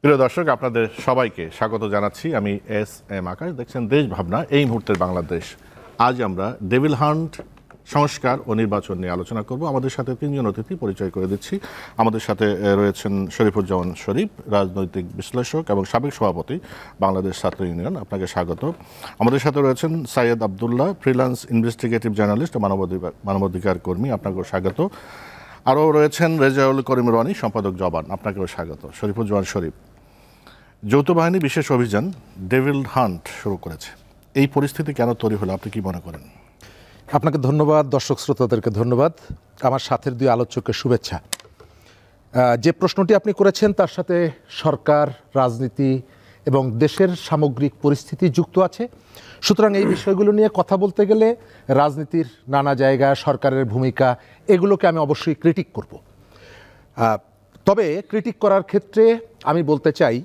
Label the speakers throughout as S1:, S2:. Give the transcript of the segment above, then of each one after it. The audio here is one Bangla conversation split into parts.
S1: প্রিয় দর্শক, আপনাদের সবাইকে স্বাগত জানাচ্ছি। আমি এস এম আকাশ, দেখছেন দেশ ভাবনা, এই মুহূর্তের বাংলাদেশ। আজ আমরা ডেভিল হান্ট সংস্কার ও নির্বাচন নিয়ে আলোচনা করব। আমাদের সাথে তিনজন অতিথি, পরিচয় করে দিচ্ছি। আমাদের সাথে রয়েছেন শরীফুজ্জামান শরীফ, রাজনৈতিক বিশ্লেষক এবং সাবেক সভাপতি বাংলাদেশ ছাত্র ইউনিয়ন, আপনাকে স্বাগত। আমাদের সাথে রয়েছেন Syed Abdullah, freelance investigative journalist ও মানবাধিকার কর্মী, আপনাকেও স্বাগত। আরও রয়েছেন রেজাউল করিম রনি, সম্পাদক জবান, আপনাকেও স্বাগত। শরীফুজ্জামান শরীফ, যৌথ বাহিনী বিশেষ অভিযান ডেভিল হান্ট শুরু করেছে, এই পরিস্থিতি কেন তৈরি হলো, আপনি কি মনে করেন?
S2: আপনাকে ধন্যবাদ, দর্শক শ্রোতাদেরকে ধন্যবাদ, আমার সাথের দুই আলোচককে শুভেচ্ছা। যে প্রশ্নটি আপনি করেছেন তার সাথে সরকার, রাজনীতি এবং দেশের সামগ্রিক পরিস্থিতি যুক্ত আছে। সুতরাং এই বিষয়গুলো নিয়ে কথা বলতে গেলে রাজনীতির নানা জায়গা, সরকারের ভূমিকা, এগুলোকে আমি অবশ্যই ক্রিটিক করব। তবে ক্রিটিক করার ক্ষেত্রে আমি বলতে চাই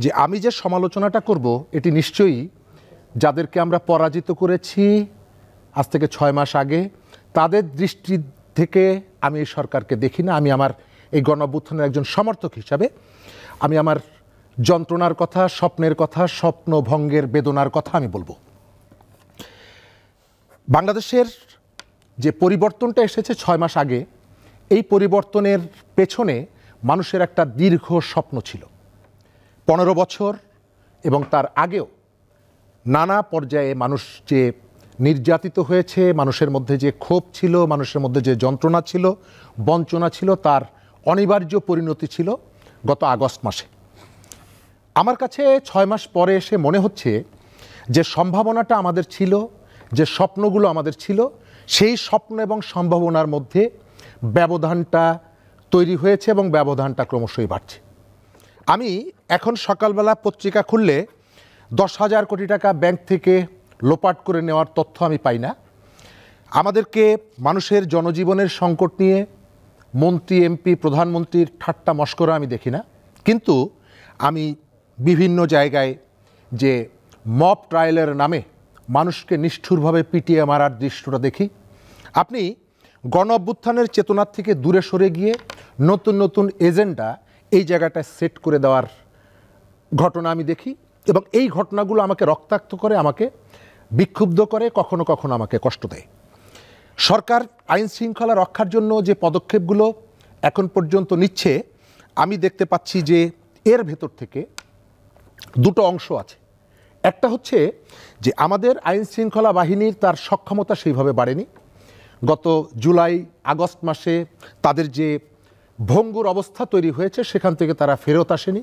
S2: যে আমি যে সমালোচনাটা করব এটি নিশ্চয়ই যাদেরকে আমরা পরাজিত করেছি আজ থেকে 6 মাস আগে, তাদের দৃষ্টি থেকে আমি এই সরকারকে দেখি না। আমি আমার এই গণঅভ্যুত্থানের একজন সমর্থক হিসাবে আমি আমার যন্ত্রণার কথা, স্বপ্নের কথা, স্বপ্নভঙ্গের বেদনার কথা আমি বলবো। বাংলাদেশের যে পরিবর্তনটা এসেছে 6 মাস আগে, এই পরিবর্তনের পেছনে মানুষের একটা দীর্ঘ স্বপ্ন ছিল। 15 বছর এবং তার আগেও নানা পর্যায়ে মানুষ যে নির্যাতিত হয়েছে, মানুষের মধ্যে যে ক্ষোভ ছিল, মানুষের মধ্যে যে যন্ত্রণা ছিল, বঞ্চনা ছিল, তার অনিবার্য পরিণতি ছিল গত আগস্ট মাসে। আমার কাছে 6 মাস পরে এসে মনে হচ্ছে যে সম্ভাবনাটা আমাদের ছিল, যে স্বপ্নগুলো আমাদের ছিল, সেই স্বপ্ন এবং সম্ভাবনার মধ্যে ব্যবধানটা তৈরি হয়েছে এবং ব্যবধানটা ক্রমশই বাড়ছে। আমি এখন সকালবেলা পত্রিকা খুললে 10,000 কোটি টাকা ব্যাংক থেকে লোপাট করে নেওয়ার তথ্য আমি পাই না। আমাদেরকে মানুষের জনজীবনের সংকট নিয়ে মন্ত্রী, এমপি, প্রধানমন্ত্রীর ঠাট্টা মশকরা আমি দেখি না। কিন্তু আমি বিভিন্ন জায়গায় যে মব ট্রায়ালের নামে মানুষকে নিষ্ঠুরভাবে পিটিয়ে মারার দৃশ্যটা দেখি। আপনি গণ অভ্যুত্থানের চেতনার থেকে দূরে সরে গিয়ে নতুন নতুন এজেন্ডা এই জায়গাটায় সেট করে দেওয়ার ঘটনা আমি দেখি, এবং এই ঘটনাগুলো আমাকে রক্তাক্ত করে, আমাকে বিক্ষুব্ধ করে, কখনো কখনো আমাকে কষ্ট দেয়। সরকার আইন শৃঙ্খলা রক্ষার জন্য যে পদক্ষেপগুলো এখন পর্যন্ত নিচ্ছে, আমি দেখতে পাচ্ছি যে এর ভেতর থেকে দুটো অংশ আছে। একটা হচ্ছে যে আমাদের আইন শৃঙ্খলা বাহিনীর তার সক্ষমতা সেইভাবে বাড়েনি। গত জুলাই আগস্ট মাসে তাদের যে ভঙ্গুর অবস্থা তৈরি হয়েছে, সেখান থেকে তারা ফেরত আসেনি।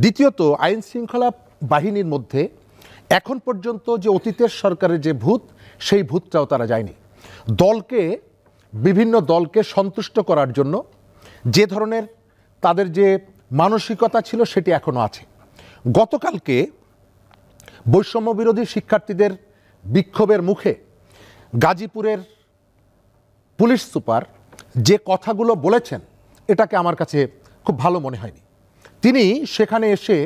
S2: দ্বিতীয়ত, আইন শৃঙ্খলা বাহিনীর মধ্যে এখন পর্যন্ত যে অতীতের সরকারের যে ভূত, সেই ভূতটাও তারা যায়নি। বিভিন্ন দলকে সন্তুষ্ট করার জন্য যে ধরনের তাদের যে মানসিকতা ছিল সেটি এখনও আছে। গতকালকে বৈষম্য বিরোধী শিক্ষার্থীদের বিক্ষোভের মুখে গাজীপুরের পুলিশ সুপার যে কথাগুলো বলেছেন, এটাকে আমার কাছে খুব ভালো মনে হয়নি। তিনি সেখানে এসে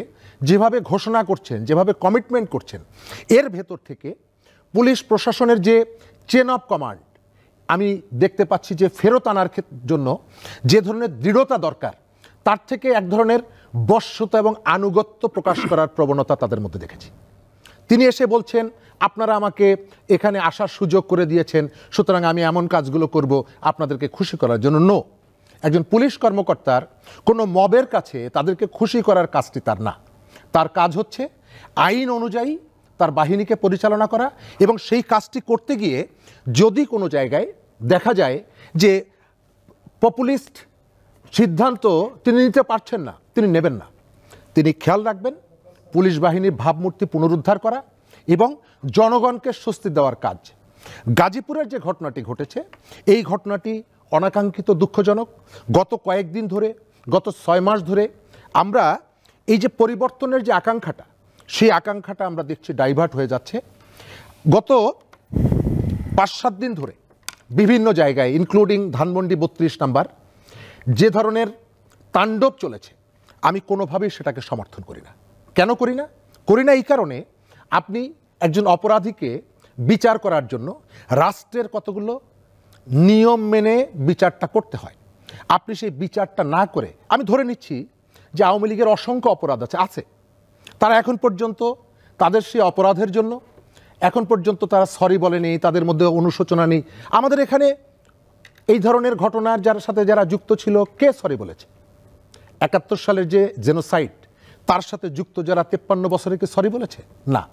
S2: যেভাবে ঘোষণা করছেন, যেভাবে কমিটমেন্ট করছেন, এর ভেতর থেকে পুলিশ প্রশাসনের যে চেন অফ কমান্ড আমি দেখতে পাচ্ছি যে ফেরত আনার জন্য যে ধরনের দৃঢ়তা দরকার, তার থেকে এক ধরনের বশ্যতা এবং আনুগত্য প্রকাশ করার প্রবণতা তাদের মধ্যে দেখেছি। তিনি এসে বলছেন, আপনারা আমাকে এখানে আসার সুযোগ করে দিয়েছেন, সুতরাং আমি এমন কাজগুলো করব আপনাদেরকে খুশি করার জন্য। নো, একজন পুলিশ কর্মকর্তার কোনো মবের কাছে তাদেরকে খুশি করার কাজটি তার না। তার কাজ হচ্ছে আইন অনুযায়ী তার বাহিনীকে পরিচালনা করা, এবং সেই কাজটি করতে গিয়ে যদি কোনো জায়গায় দেখা যায় যে পপুলিস্ট সিদ্ধান্ত তিনি নিতে পারছেন না, তিনি নেবেন না। তিনি খেয়াল রাখবেন পুলিশ বাহিনীর ভাবমূর্তি পুনরুদ্ধার করা এবং জনগণকে স্বস্তি দেওয়ার কাজ। গাজীপুরের যে ঘটনাটি ঘটেছে, এই ঘটনাটি অনাকাঙ্ক্ষিত, দুঃখজনক। গত কয়েকদিন ধরে, গত 6 মাস ধরে আমরা এই যে পরিবর্তনের যে আকাঙ্ক্ষাটা, সেই আকাঙ্ক্ষাটা আমরা দেখছি ডাইভার্ট হয়ে যাচ্ছে। গত 5-7 দিন ধরে বিভিন্ন জায়গায়, ইনক্লুডিং ধানমন্ডি 32 নাম্বার, যে ধরনের তাণ্ডব চলেছে, আমি কোনোভাবেই সেটাকে সমর্থন করি না। কেন করি না? করি না এই কারণে, আপনি একজন অপরাধীকে বিচার করার জন্য রাষ্ট্রের কতগুলো নিয়ম মেনে বিচারটা করতে হয়। আপনি সেই বিচারটা না করে, আমি ধরে নিচ্ছি যে আওয়ামী লীগের অসংখ্য অপরাধ আছে, তারা এখন পর্যন্ত তাদের সেই অপরাধের জন্য এখন পর্যন্ত তারা সরি বলেনি, তাদের মধ্যে অনুশোচনা নেই। আমাদের এখানে এই ধরনের ঘটনার সাথে যারা যুক্ত ছিল কে সরি বলেছে? ৭১ সালের যে জেনোসাইড তার সাথে যুক্ত যারা ৫৩ বছরে কি সরি বলেছে? না।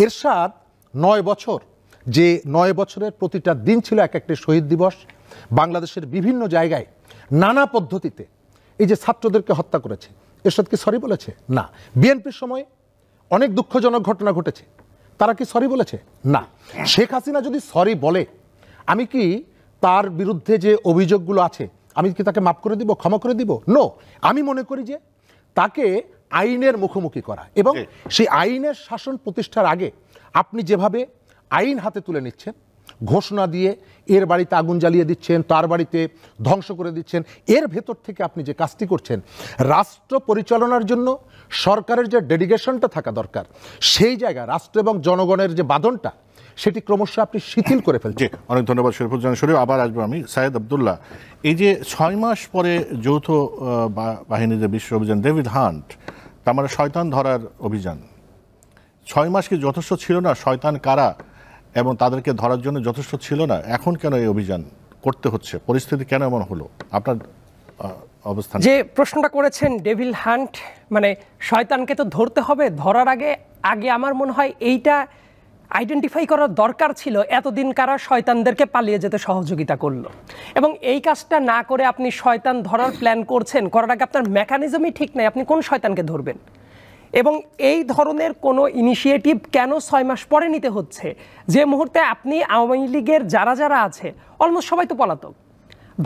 S2: এরশাদ ৯ বছর, যে ৯ বছরের প্রতিটা দিন ছিল এক একটি শহীদ দিবস। বাংলাদেশের বিভিন্ন জায়গায় নানা পদ্ধতিতে এই যে ছাত্রদেরকে হত্যা করেছে, এরশাদ কি সরি বলেছে? না। বিএনপির সময় অনেক দুঃখজনক ঘটনা ঘটেছে, তারা কি সরি বলেছে? না। শেখ হাসিনা যদি সরি বলে, আমি কি তার বিরুদ্ধে যে অভিযোগগুলো আছে আমি কি তাকে মাফ করে দিব, ক্ষমা করে দিব? নো। আমি মনে করি যে তাকে আইনের মুখোমুখি করা এবং সেই আইনের শাসন প্রতিষ্ঠার আগে আপনি যেভাবে আইন হাতে তুলে নিচ্ছেন, ঘোষণা দিয়ে এর বাড়িতে আগুন জ্বালিয়ে দিচ্ছেন, তার বাড়িতে ধ্বংস করে দিচ্ছেন, এর ভেতর থেকে আপনি যে কাজটি করছেন, রাষ্ট্র পরিচালনার জন্য সরকারের যে ডেডিকেশনটা থাকা দরকার, সেই জায়গায় রাষ্ট্র এবং জনগণের যে বাঁধনটা, সেটি ক্রমশ আপনি শিথিল করে ফেলছেন।
S1: অনেক ধন্যবাদ শরীফুজ্জামান শরীফ। আবার আসবো আমি সাইয়েদ আব্দুল্লাহ। এই যে ৬ মাস পরে যৌথ বাহিনীর যে বিশ্ব অভিযান ডেভিল হান্ট, তার মানে শয়তান ধরার অভিযান, ৬ মাস কি যথেষ্ট ছিল না? শয়তান কারা এবং তাদেরকে ধরার জন্য যথেষ্ট ছিল না? এখন কেন এই অভিযান করতে হচ্ছে? পরিস্থিতি কেন এমন হলো? আপনার অবস্থান।
S3: যে প্রশ্নটা করেছেন ডেভিল হান্ট, মানে শয়তানকে তো ধরতে হবে, ধরার আগে আমার মনে হয় এইটা আইডেন্টিফাই করার দরকার ছিল এতদিন কারা শয়তানদেরকে পালিয়ে যেতে সহযোগিতা করলো। এবং এই কাজটা না করে আপনি শয়তান ধরার প্ল্যান করছেন, করার আগে আপনার মেকানিজমই ঠিক নাই, আপনি কোন শয়তানকে ধরবেন? এবং এই ধরনের কোনো ইনিশিয়েটিভ কেন ৬ মাস পরে নিতে হচ্ছে, যে মুহূর্তে আপনি আওয়ামী লীগের যারা আছে অলমোস্ট সবাই তো পলাতক।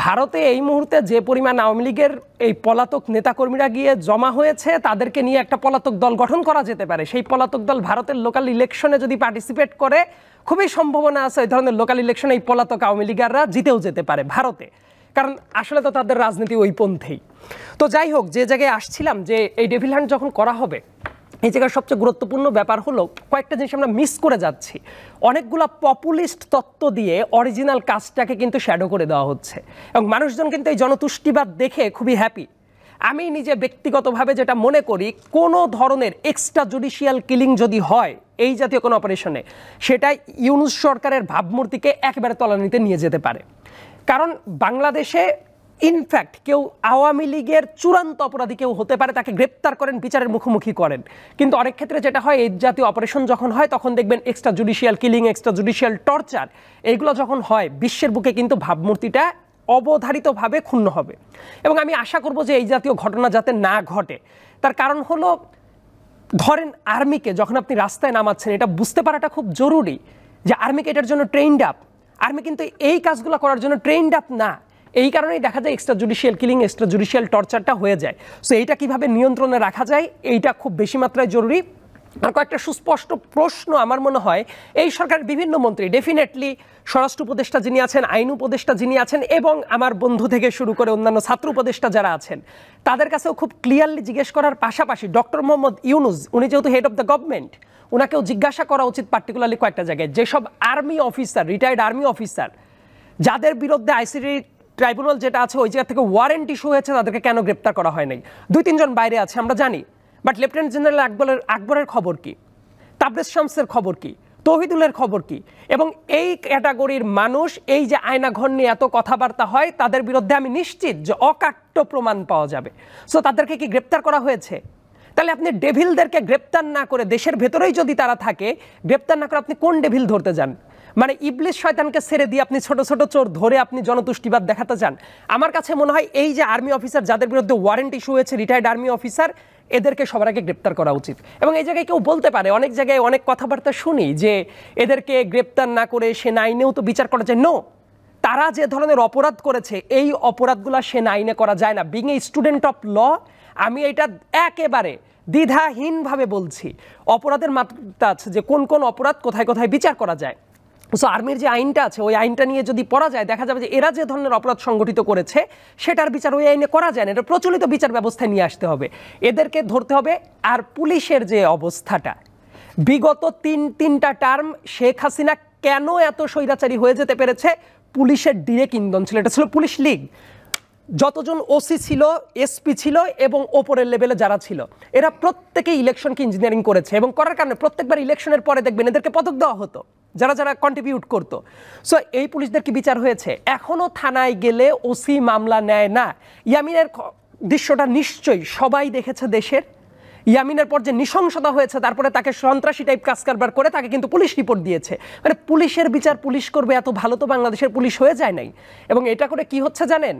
S3: ভারতে এই মুহূর্তে যে পরিমাণ আওয়ামী লীগের এই পলাতক নেতাকর্মীরা গিয়ে জমা হয়েছে, তাদেরকে নিয়ে একটা পলাতক দল গঠন করা যেতে পারে। সেই পলাতক দল ভারতের লোকাল ইলেকশনে যদি পার্টিসিপেট করে, খুবই সম্ভাবনা আছে ওই ধরনের লোকাল ইলেকশনে এই পলাতক আওয়ামী লীগাররা জিতেও যেতে পারে ভারতে, কারণ আসলে তো তাদের রাজনীতি ওই পন্থেই। তো যাই হোক, যে জায়গায় আসছিলাম, যে এই ডেভিল হান্ট যখন করা হবে, এই জায়গায় সবচেয়ে গুরুত্বপূর্ণ ব্যাপার হলো কয়েকটা জিনিস আমরা মিস করে যাচ্ছি। অনেকগুলো পপুলিস্ট তত্ত্ব দিয়ে অরিজিনাল কাজটাকে কিন্তু শ্যাডো করে দেওয়া হচ্ছে এবং মানুষজন কিন্তু এই জনতুষ্টিবাদ দেখে খুবই হ্যাপি। আমি নিজে ব্যক্তিগতভাবে যেটা মনে করি, কোনো ধরনের এক্সট্রা জুডিশিয়াল কিলিং যদি হয় এই জাতীয় কোনো অপারেশনে, সেটা ইউনূস সরকারের ভাবমূর্তিকে একেবারে তলানিতে নিয়ে যেতে পারে। কারণ বাংলাদেশে ইনফ্যাক্ট কেউ আওয়ামী লীগের চূড়ান্ত অপরাধী কেউ হতে পারে, তাকে গ্রেপ্তার করেন, বিচারের মুখোমুখি করেন, কিন্তু অনেক ক্ষেত্রে যেটা হয়, এই জাতীয় অপারেশন যখন হয় তখন দেখবেন extra judicial killing, extra judicial torture, এইগুলো যখন হয় বিশ্বের বুকে কিন্তু ভাবমূর্তিটা অবধারিতভাবে ক্ষুণ্ণ হবে। এবং আমি আশা করব যে এই জাতীয় ঘটনা যাতে না ঘটে। তার কারণ হলো, ধরেন আর্মিকে যখন আপনি রাস্তায় নামাচ্ছেন, এটা বুঝতে পারাটা খুব জরুরি যে আর্মিকে এটার জন্য ট্রেইনড আপ। আর্মি কিন্তু এই কাজগুলো করার জন্য ট্রেইনড আপ না। এই কারণেই দেখা যায় extra judicial killing, extra judicial টর্চারটা হয়ে যায়। সো এইটা কিভাবে নিয়ন্ত্রণে রাখা যায়, এইটা খুব বেশি মাত্রায় জরুরি। আর কয়েকটা সুস্পষ্ট প্রশ্ন আমার মনে হয় এই সরকারের বিভিন্ন মন্ত্রী, ডেফিনেটলি স্বরাষ্ট্র উপদেষ্টা যিনি আছেন, আইন উপদেষ্টা যিনি আছেন, এবং আমার বন্ধু থেকে শুরু করে অন্যান্য ছাত্র উপদেষ্টা যারা আছেন, তাদের কাছেও খুব ক্লিয়ারলি জিজ্ঞেস করার পাশাপাশি ডক্টর মোহাম্মদ ইউনূস, উনি যেহেতু হেড অফ দ্য গভর্নমেন্ট, ওনাকেও জিজ্ঞাসা করা উচিত পার্টিকুলারলি কয়েকটা জায়গায়, যেসব army officer, retired army officer, যাদের বিরুদ্ধে আইসিটি ট্রাইব্যুনাল যেটা আছে ওই জায়গা থেকে ওয়ারেন্ট ইস্যু হয়েছে, তাদেরকে কেন গ্রেপ্তার করা হয় নাই? ২-৩ জন বাইরে আছে আমরা জানি, বাট লেফটেন্যান্ট জেনারেল আকবরের খবর কি? তাবরেজ শামসের খবর কি? তৌহিদুলের খবর কি? এবং এই ক্যাটাগরির মানুষ, এই যে আয়নাঘর নিয়ে এত কথাবার্তা হয়, তাদের বিরুদ্ধে আমি নিশ্চিত যে অকাট্য প্রমাণ পাওয়া যাবে। সো তাদেরকে কি গ্রেপ্তার করা হয়েছে? তাহলে আপনি ডেভিলদেরকে গ্রেপ্তার না করে, দেশের ভেতরেই যদি তারা থাকে, গ্রেপ্তার না করে আপনি কোন ডেভিল ধরতে যান? মানে ইবলিস শয়তানকে ছেড়ে দিয়ে আপনি ছোট ছোট চোর ধরে আপনি জনতুষ্টিবাদ দেখাতে চান? আমার কাছে মনে হয় এই যে আর্মি অফিসার যাদের বিরুদ্ধে ওয়ারেন্ট ইস্যু হয়েছে, রিটায়ার্ড আর্মি অফিসার, এদেরকে সবার আগে গ্রেপ্তার করা উচিত। এবং এই জায়গায় কেউ বলতে পারে, অনেক জায়গায় অনেক কথাবার্তা শুনি যে এদেরকে গ্রেপ্তার না করে সেনা আইনেও তো বিচার করা যায়। নো, তারা যে ধরনের অপরাধ করেছে এই অপরাধগুলো সেনা আইনে করা যায় না। Being a student of law, আমি এটা একেবারে দ্বিধাহীনভাবে বলছি। অপরাধের মাত্রা আছে যে কোন কোন অপরাধ কোথায় কোথায় বিচার করা যায়। সো আর্মির যে আইনটা আছে ওই আইনটা নিয়ে যদি পড়া যায়, দেখা যাবে যে এরা যে ধরনের অপরাধ সংগঠিত করেছে সেটার বিচার ওই আইনে করা যায় না। এটা প্রচলিত বিচার ব্যবস্থায় নিয়ে আসতে হবে, এদেরকে ধরতে হবে। আর পুলিশের যে অবস্থাটা, বিগত তিনটা টার্ম শেখ হাসিনা কেন এত স্বৈরাচারী হয়ে যেতে পেরেছে, পুলিশের ডিরেক্ট ইন্ধন ছিল, এটা ছিল পুলিশ লীগ। যতজন ওসি ছিল, এসপি ছিল এবং ওপরের লেভেলে যারা ছিল, এরা প্রত্যেকেই ইলেকশনকে ইঞ্জিনিয়ারিং করেছে এবং করার কারণে প্রত্যেকবার ইলেকশনের পরে দেখবেন এদেরকে পদক দেওয়া হতো যারা যারা কন্ট্রিবিউট করতো। সো এই পুলিশদের কি বিচার হয়েছে? এখনো থানায় গেলে ওসি মামলা নেয় না। ইয়ামিনের দৃশ্যটা নিশ্চয়ই সবাই দেখেছে দেশের। ইয়ামিনের পর যে নৃশংসতা হয়েছে, তারপরে তাকে সন্ত্রাসী টাইপ কাজ কারবার করে তাকে কিন্তু পুলিশ রিপোর্ট দিয়েছে। মানে পুলিশের বিচার পুলিশ করবে, এত ভালো তো বাংলাদেশের পুলিশ হয়ে যায় নাই। এবং এটা করে কি হচ্ছে জানেন,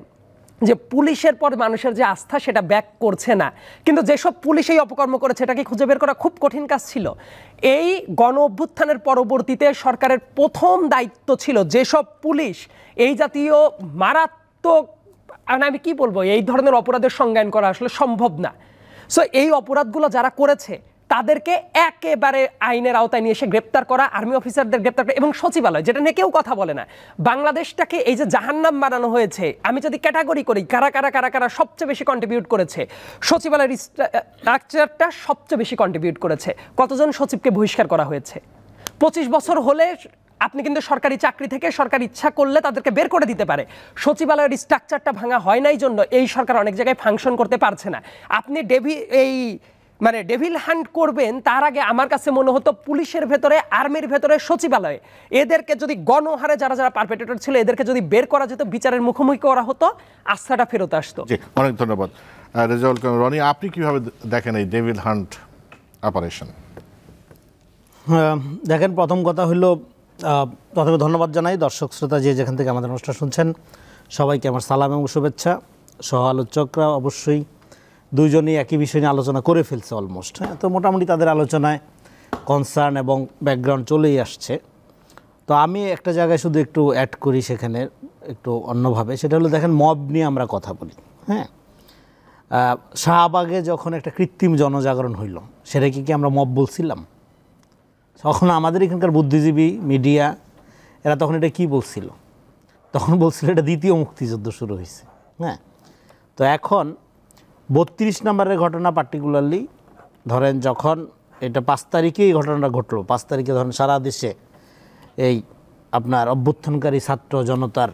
S3: যে পুলিশের পর মানুষের যে আস্থা সেটা ব্যাক করছে না। কিন্তু যেসব পুলিশ এই অপকর্ম করেছে এটাকে খুঁজে বের করা খুব কঠিন কাজ ছিল। এই গণ অভ্যুত্থানের পরবর্তীতে সরকারের প্রথম দায়িত্ব ছিল যেসব পুলিশ এই জাতীয় মারাত্মক, আমি কি বলবো, এই ধরনের অপরাধের সংজ্ঞায়ন করা আসলে সম্ভব না। সো এই অপরাধগুলো যারা করেছে তাদেরকে একেবারে আইনের আওতায় নিয়ে এসে গ্রেপ্তার করা, আর্মি অফিসারদের গ্রেপ্তার করা, এবং সচিবালয়, যেটা নিয়ে কেউ কথা বলে না, বাংলাদেশটাকে এই যে জাহান্নাম বানানো হয়েছে, আমি যদি ক্যাটাগরি করি কারা কারা কারা কারা সবচেয়ে বেশি কন্ট্রিবিউট করেছে, সচিবালয়ের স্ট্রাকচারটা সবচেয়ে বেশি কন্ট্রিবিউট করেছে। কতজন সচিবকে বহিষ্কার করা হয়েছে? 25 বছর হলে আপনি কিন্তু সরকারি চাকরি থেকে সরকার ইচ্ছা করলে তাদেরকে বের করে দিতে পারে। সচিবালয়ের স্ট্রাকচারটা ভাঙা হয় নাই জন্য এই সরকার অনেক জায়গায় ফাংশন করতে পারছে না। আপনি ডেভিল হান্ট করবেন তার আগে আমার কাছে মনে হতো পুলিশের ভেতরে, আর্মির ভেতরে, সচিবালয়ে এদেরকে যদি গণহারে যারা যারা পারপেট্রেটর ছিল এদেরকে যদি বের করা যেত, বিচারের মুখোমুখি করা হতো, আস্থাটা ফেরত আসতো।
S1: অনেক ধন্যবাদ রেজাউল করিম। রনি, আপনি কিভাবে দেখেন এই ডেভিল হান্ট অপারেশন?
S4: দেখেন, প্রথম কথা হলো প্রথমে ধন্যবাদ জানাই দর্শক শ্রোতা যে যেখান থেকে আমাদের অনুষ্ঠান শুনছেন, সবাইকে আমার সালাম এবং শুভেচ্ছা। সহ আলোচকরা অবশ্যই দুইজনই একই বিষয় নিয়ে আলোচনা করে ফেলছে অলমোস্ট। হ্যাঁ, তো মোটামুটি তাদের আলোচনায় কনসার্ন এবং ব্যাকগ্রাউন্ড চলেই আসছে। তো আমি একটা জায়গায় শুধু একটু অ্যাড করি সেখানে একটু অন্যভাবে, সেটা হলো দেখেন, মব নিয়ে আমরা কথা বলি। হ্যাঁ, শাহবাগে যখন একটা কৃত্রিম জনজাগরণ হইল, সেটাকে কি আমরা মব বলছিলাম? তখন আমাদের এখানকার বুদ্ধিজীবী মিডিয়া এরা তখন এটা কি বলছিল? তখন বলছিল এটা দ্বিতীয় মুক্তিযুদ্ধ শুরু হয়েছে। হ্যাঁ, তো এখন 32 নম্বরের ঘটনা পার্টিকুলারলি ধরেন, যখন এটা 5 তারিখে এই ঘটনাটা ঘটলো, 5 তারিখে ধরেন সারা দেশে এই আপনার অভ্যুত্থানকারী ছাত্র জনতার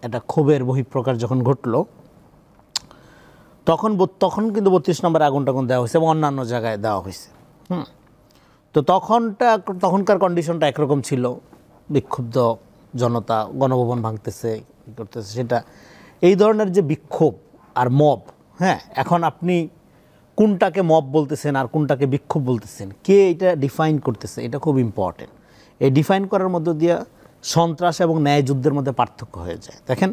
S4: একটা ক্ষোভের বহিঃপ্রকাশ যখন ঘটলো, তখন কিন্তু 32 নম্বরে আগুন টাগুন দেওয়া হয়েছে এবং অন্যান্য জায়গায় দেওয়া হয়েছে। তো তখনকার কন্ডিশনটা একরকম ছিল, বিক্ষুব্ধ জনতা গণভবন ভাঙতেছে, করতেছে, সেটা এই ধরনের যে বিক্ষোভ আর মব। হ্যাঁ, এখন আপনি কোনটাকে মব বলতেছেন আর কোনটাকে বিক্ষোভ বলতেছেন, কে এটা ডিফাইন করতেছে, এটা খুব ইম্পর্টেন্ট। এই ডিফাইন করার মধ্য দিয়ে সন্ত্রাস এবং ন্যায় যুদ্ধের মধ্যে পার্থক্য হয়ে যায়। দেখেন,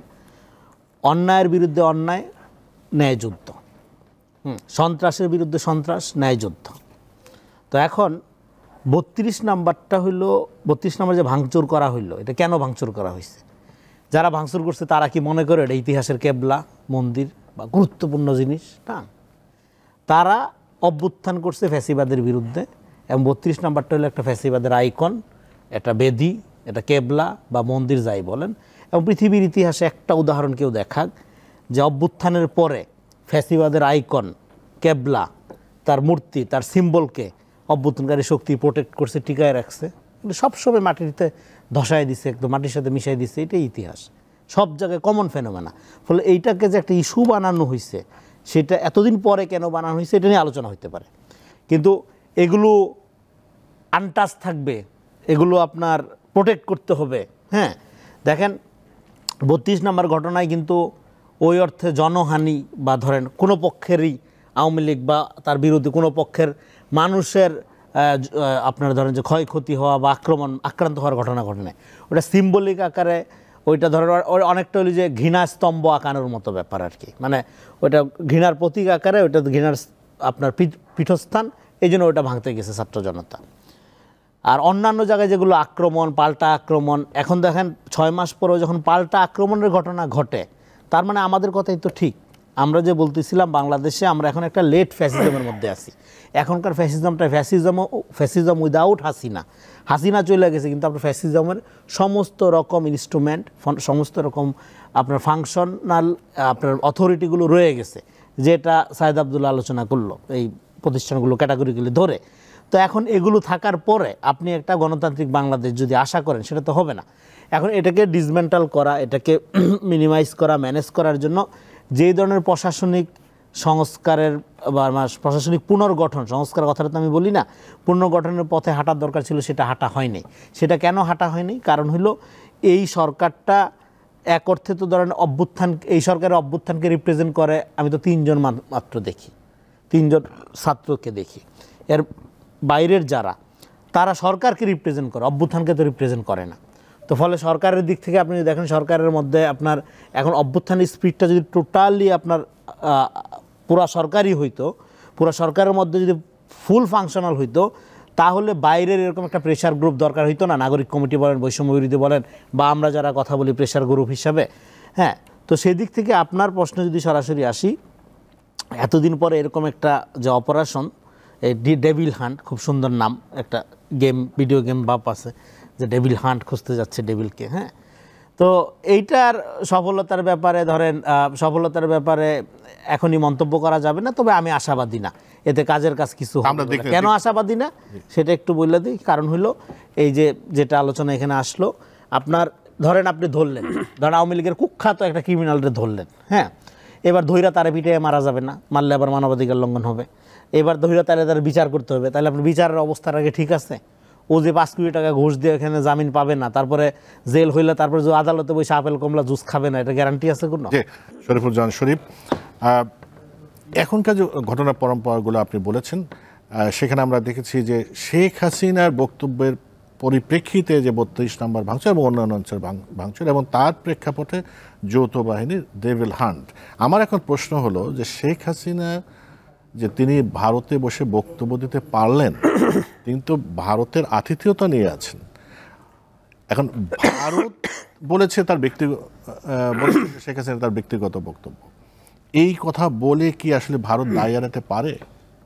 S4: অন্যায়ের বিরুদ্ধে অন্যায়, ন্যায় যুদ্ধ। সন্ত্রাসের বিরুদ্ধে সন্ত্রাস, ন্যায় যুদ্ধ। তো এখন 32 নাম্বারটা হইলো, 32 নাম্বার যে ভাঙচুর করা হইলো, এটা কেন ভাঙচুর করা হয়েছে? যারা ভাঙচুর করছে তারা কি মনে করে এটা ইতিহাসের কেবলা, মন্দির বা গুরুত্বপূর্ণ জিনিস? না, তারা অভ্যুত্থান করছে ফ্যাসিবাদের বিরুদ্ধে, এবং 32 নাম্বারটা হলো একটা ফ্যাসিবাদের আইকন, একটা বেদি, এটা কেবলা বা মন্দির যাই বলেন। এবং পৃথিবীর ইতিহাসে একটা উদাহরণ কেউ দেখাক যে অভ্যুত্থানের পরে ফ্যাসিবাদের আইকন, কেবলা, তার মূর্তি, তার সিম্বলকে অভ্যুত্থানকারী শক্তি প্রোটেক্ট করছে, টিকায় রাখছে, কিন্তু সবসময় মাটিতে ধসায় দিছে, একদম মাটির সাথে মিশাই দিছে। এটাই ইতিহাস, সব জায়গায় কমন ফেনোমেনা। ফলে এইটাকে যে একটা ইস্যু বানানো হয়েছে, সেটা এতদিন পরে কেন বানানো হয়েছে এটা নিয়ে আলোচনা হতে পারে, কিন্তু এগুলো আনটাচ থাকবে, এগুলো আপনার প্রোটেক্ট করতে হবে। হ্যাঁ, দেখেন 32 নম্বর ঘটনায় কিন্তু ওই অর্থে জনহানি বা ধরেন কোনো পক্ষেরই, আওয়ামী লীগ বা তার বিরোধী কোনো পক্ষের মানুষের আপনার ধরেন যে ক্ষয়ক্ষতি হওয়া বা আক্রান্ত হওয়ার ঘটনা ঘটে না। ওটা সিম্বলিক আকারে, ওইটা ধরেন অনেকটা হলো যে ঘৃণা স্তম্ভ আঁকানোর মতো ব্যাপার আর কি, মানে ওইটা ঘৃণার প্রতীক আকারে, ওইটা ঘৃণার আপনার পীঠস্থান, এই জন্য ওইটা ভাঙতে গেছে ছাত্র জনতা। আর অন্যান্য জায়গায় যেগুলো আক্রমণ, পাল্টা আক্রমণ, এখন দেখেন 6 মাস পরেও যখন পাল্টা আক্রমণের ঘটনা ঘটে, তার মানে আমাদের কথাই তো ঠিক। আমরা যে বলতেছিলাম বাংলাদেশে আমরা এখন একটা লেট ফ্যাসিজমের মধ্যে আছি। এখনকার ফ্যাসিজমটা ফ্যাসিজম উইদাউট হাসিনা চলে গেছে, কিন্তু আপনার ফ্যাসিজমের সমস্ত রকম ইনস্ট্রুমেন্ট, সমস্ত রকম আপনার ফাংশনাল আপনার অথরিটিগুলো রয়ে গেছে, যেটা সাইদ আব্দুল্লাহ আলোচনা করলো, এই প্রতিষ্ঠানগুলো ক্যাটাগরিগুলি ধরে। তো এখন এগুলো থাকার পরে আপনি একটা গণতান্ত্রিক বাংলাদেশ যদি আশা করেন, সেটা তো হবে না। এখন এটাকে ডিসমেন্টাল করা, এটাকে মিনিমাইজ করা, ম্যানেজ করার জন্য যেই ধরনের প্রশাসনিক সংস্কারের বা প্রশাসনিক পুনর্গঠন, সংস্কার কথাটা তো আমি বলি না, পুনর্গঠনের পথে হাঁটার দরকার ছিল, সেটা হাঁটা হয়নি। সেটা কেন হাঁটা হয়নি? কারণ হলো এই সরকারটা এক অর্থে তো ধরেন অভ্যুত্থান, এই সরকারের অভ্যুত্থানকে রিপ্রেজেন্ট করে আমি তো 3 জন মাত্র দেখি, 3 জন ছাত্রকে দেখি। এর বাইরের যারা, তারা সরকারকে রিপ্রেজেন্ট করে, অভ্যুত্থানকে তো রিপ্রেজেন্ট করে না। তো ফলে সরকারের দিক থেকে আপনি যদি দেখেন, সরকারের মধ্যে আপনার এখন অভ্যুত্থানের স্পিডটা যদি টোটালি আপনার পুরা সরকারই হইতো, পুরা সরকারের মধ্যে যদি ফুল ফাংশনাল হইতো, তাহলে বাইরের এরকম একটা প্রেশার গ্রুপ দরকার হইতো না, নাগরিক কমিটি বলেন, বৈষম্য বিরোধী বলেন, বা আমরা যারা কথা বলি প্রেশার গ্রুপ হিসাবে। হ্যাঁ, তো সেদিক থেকে আপনার প্রশ্ন যদি সরাসরি আসি, এতদিন পরে এরকম একটা যে অপারেশন, এই ডেভিল হান্ট, খুব সুন্দর নাম, একটা গেম, ভিডিও গেম বাপ আছে যে ডেভিল হান্ট খুঁজতে যাচ্ছে ডেভিলকে। হ্যাঁ, তো এইটার সফলতার ব্যাপারে ধরেন সফলতার ব্যাপারে এখনই মন্তব্য করা যাবে না, তবে আমি আশাবাদী না এতে কাজের কাজ কিছু হবে না। কেন আশাবাদী না সেটা একটু বলে দিই। কারণ হলো এই যে যেটা আলোচনা এখানে আসলো, আপনার ধরেন আপনি ধরলেন, ধরেন আওয়ামী লীগের কুখ্যাত একটা ক্রিমিনালরে ধরলেন, হ্যাঁ, এবার ধৈরা তারে পিঠে মারা যাবে না, মারলে আবার মানবাধিকার লঙ্ঘন হবে। এবার ধৈরা তার বিচার করতে হবে, তাহলে আপনার বিচারের অবস্থার আগে ঠিক আছে? ও যে 5 কোটি টাকা ঘুষ দিয়ে এখানে জামিন পাবে না, তারপরে জেল হইলে তারপরে যে আদালতে বসে আপেল কমলা জুস খাবে না, এটা গ্যারান্টি আছে কোনো?
S1: শরীফুজ্জামান শরীফ, এখনকার যে ঘটনা পরম্পরাগুলো আপনি বলেছেন, সেখানে আমরা দেখেছি যে শেখ হাসিনার বক্তব্যের পরিপ্রেক্ষিতে যে 32 নম্বর ভাঙচুর এবং অন্যান্য অঞ্চল ভাঙচুর, এবং তার প্রেক্ষাপটে যৌথ বাহিনীর ডেভিল হান্ট। আমার এখন প্রশ্ন হলো যে শেখ হাসিনা যে তিনি ভারতে বসে বক্তব্য দিতে পারলেন, কিন্তু ভারতের আতিথেয়তা নিয়ে আছেন। এখন ভারত বলেছে তার ব্যক্তিগত, শেখ হাসিনা তার ব্যক্তিগত বক্তব্য, এই কথা বলে কি আসলে ভারত দায় এড়াতে পারে?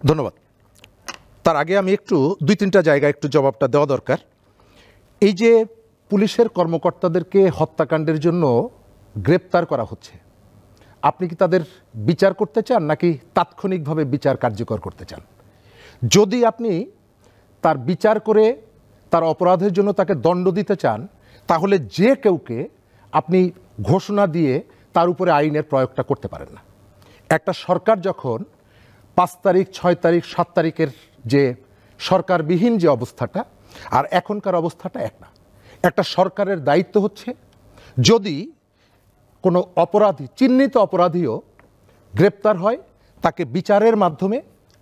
S2: ধন্যবাদ। তার আগে আমি একটু 2-3টা জায়গায় একটু জবাবটা দেওয়া দরকার। এই যে পুলিশের কর্মকর্তাদেরকে হত্যাকাণ্ডের জন্য গ্রেপ্তার করা হচ্ছে, আপনি কি তাদের বিচার করতে চান নাকি তাৎক্ষণিকভাবে বিচার কার্যকর করতে চান? যদি আপনি তার বিচার করে তার অপরাধের জন্য তাকে দণ্ড দিতে চান, তাহলে যে কেউকে আপনি ঘোষণা দিয়ে তার উপরে আইনের প্রয়োগটা করতে পারেন না। একটা সরকার যখন 5 তারিখ, 6 তারিখ, 7 তারিখের যে সরকারবিহীন যে অবস্থাটা আর এখনকার অবস্থাটা এক না। একটা সরকারের দায়িত্ব হচ্ছে যদি কোনো অপরাধী, চিহ্নিত অপরাধীও গ্রেপ্তার হয়, তাকে বিচারের মাধ্যমে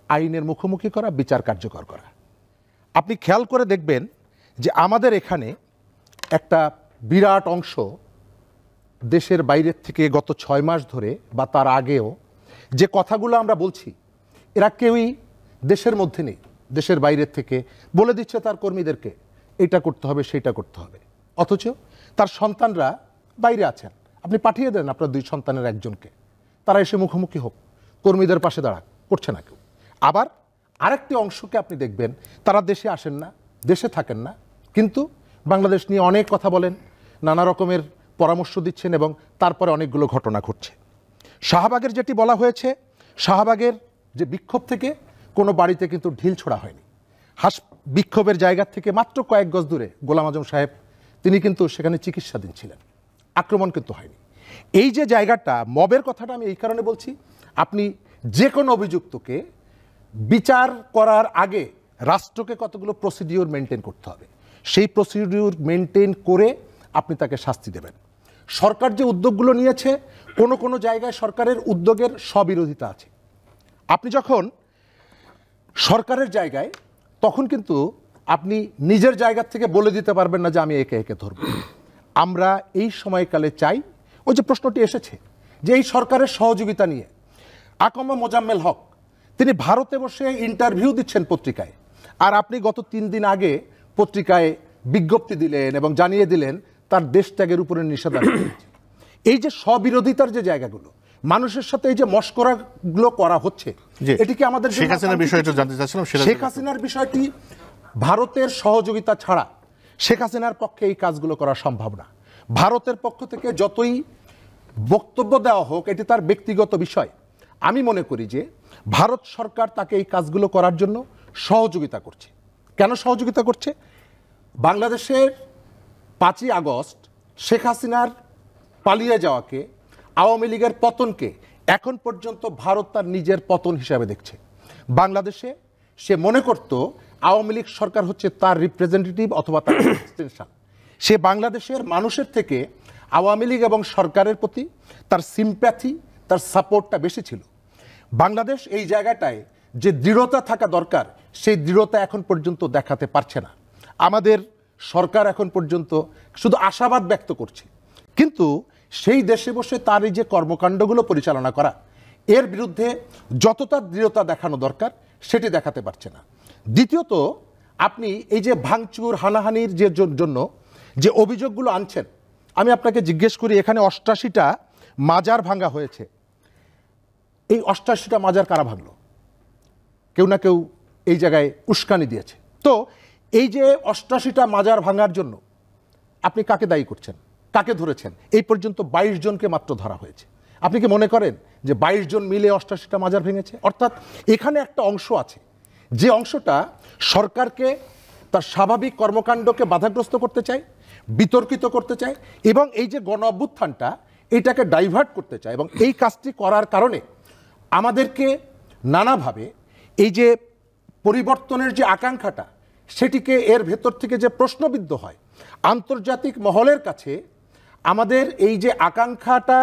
S2: আইনের মুখোমুখি করা, বিচার কার্যকর করা। আপনি খেয়াল করে দেখবেন যে আমাদের এখানে একটা বিরাট অংশ দেশের বাইরের থেকে গত 6 মাস ধরে বা তার আগেও যে কথাগুলো আমরা বলছি, এরা কেউই দেশের মধ্যে নেই, দেশের বাইরের থেকে বলে দিচ্ছে তার কর্মীদেরকে এটা করতে হবে, সেটা করতে হবে, অথচ তার সন্তানরা বাইরে আছেন। আপনি পাঠিয়ে দেন আপনার 2 সন্তানের একজনকে, তারা এসে মুখোমুখি হোক, কর্মীদের পাশে দাঁড়াক, করছে না কেউ। আবার আরেকটি অংশকে আপনি দেখবেন তারা দেশে আসেন না, দেশে থাকেন না, কিন্তু বাংলাদেশ নিয়ে অনেক কথা বলেন, নানা রকমের পরামর্শ দিচ্ছেন, এবং তারপরে অনেকগুলো ঘটনা ঘটছে। শাহবাগের যেটি বলা হয়েছে, শাহবাগের যে বিক্ষোভ থেকে কোনো বাড়িতে কিন্তু ঢিল ছোড়া হয়নি। বিক্ষোভের জায়গা থেকে মাত্র কয়েক গজ দূরে গোলাম আজম সাহেব, তিনি কিন্তু সেখানে চিকিৎসাধীন ছিলেন, আক্রমণ কিন্তু হয়নি। এই যে জায়গাটা, মবের কথাটা আমি এই কারণে বলছি, আপনি যে কোনো অভিযুক্তকে বিচার করার আগে রাষ্ট্রকে কতগুলো প্রসিডিওর মেনটেন করতে হবে, সেই প্রসিডিওর মেনটেন করে আপনি তাকে শাস্তি দেবেন। সরকার যে উদ্যোগগুলো নিয়েছে, কোনো কোনো জায়গায় সরকারের উদ্যোগের স্ববিরোধিতা আছে। আপনি যখন সরকারের জায়গায়, তখন কিন্তু আপনি নিজের জায়গা থেকে বলে দিতে পারবেন না যে আমি একে একে ধরব। আমরা এই সময়কালে চাই, ওই যে প্রশ্নটি এসেছে যে এই সরকারের সহযোগিতা নিয়ে, আকম মোজাম্মেল হক তিনি ভারতে বসে ইন্টারভিউ দিচ্ছেন পত্রিকায়, আর আপনি গত 3 দিন আগে পত্রিকায় বিজ্ঞপ্তি দিলেন এবং জানিয়ে দিলেন তার দেশ ত্যাগের উপরে নিষেধাজ্ঞা। এই যে স্ববিরোধিতার যে জায়গাগুলো, মানুষের সাথে এই যে মস্করাগুলো করা হচ্ছে, এটি কি আমাদের
S1: শেখ হাসিনার বিষয়টা জানতে চাচ্ছিলাম।
S2: শেখ হাসিনার বিষয়টি ভারতের সহযোগিতা ছাড়া শেখ হাসিনার পক্ষে এই কাজগুলো করা সম্ভব না। ভারতের পক্ষ থেকে যতই বক্তব্য দেওয়া হোক, এটি তার ব্যক্তিগত বিষয়। আমি মনে করি যে ভারত সরকার তাকে এই কাজগুলো করার জন্য সহযোগিতা করছে। কেন সহযোগিতা করছে? বাংলাদেশের 5ই আগস্ট শেখ হাসিনার পালিয়ে যাওয়াকে আওয়ামী লীগের পতনকে এখন পর্যন্ত ভারত তার নিজের পতন হিসাবে দেখছে। বাংলাদেশে সে মনে করত আওয়ামী লীগ সরকার হচ্ছে তার রিপ্রেজেন্টেটিভ অথবা তার এক্সটেনশন। সে বাংলাদেশের মানুষের থেকে আওয়ামী লীগ এবং সরকারের প্রতি তার সিম্প্যাথি, তার সাপোর্টটা বেশি ছিল। বাংলাদেশ এই জায়গাটায় যে দৃঢ়তা থাকা দরকার, সেই দৃঢ়তা এখন পর্যন্ত দেখাতে পারছে না। আমাদের সরকার এখন পর্যন্ত শুধু আশাবাদ ব্যক্ত করছে, কিন্তু সেই দেশে বসে তার এই যে কর্মকাণ্ডগুলো পরিচালনা করা, এর বিরুদ্ধে যতটা দৃঢ়তা দেখানো দরকার সেটি দেখাতে পারছে না। দ্বিতীয়ত, আপনি এই যে ভাঙচুর হানাহানির যে জন্য যে অভিযোগগুলো আনছেন, আমি আপনাকে জিজ্ঞেস করি, এখানে 88টা মাজার ভাঙা হয়েছে। এই 88টা মাজার কারা ভাঙলো? কেউ না কেউ এই জায়গায় উস্কানি দিয়েছে। তো এই যে 88টা মাজার ভাঙার জন্য আপনি কাকে দায়ী করছেন, কাকে ধরেছেন? এই পর্যন্ত 22 জনকে মাত্র ধরা হয়েছে। আপনি কি মনে করেন যে 22 জন মিলে 88টা মাজার ভেঙেছে? অর্থাৎ এখানে একটা অংশ আছে, যে অংশটা সরকারকে তার স্বাভাবিক কর্মকাণ্ডকে বাধাগ্রস্ত করতে চায়, বিতর্কিত করতে চায়, এবং এই যে গণ অভ্যুত্থানটা এটাকে ডাইভার্ট করতে চায়। এবং এই কাজটি করার কারণে আমাদেরকে নানাভাবে এই যে পরিবর্তনের যে আকাঙ্ক্ষাটা, সেটিকে এর ভেতর থেকে যে প্রশ্নবিদ্ধ হয়, আন্তর্জাতিক মহলের কাছে আমাদের এই যে আকাঙ্ক্ষাটা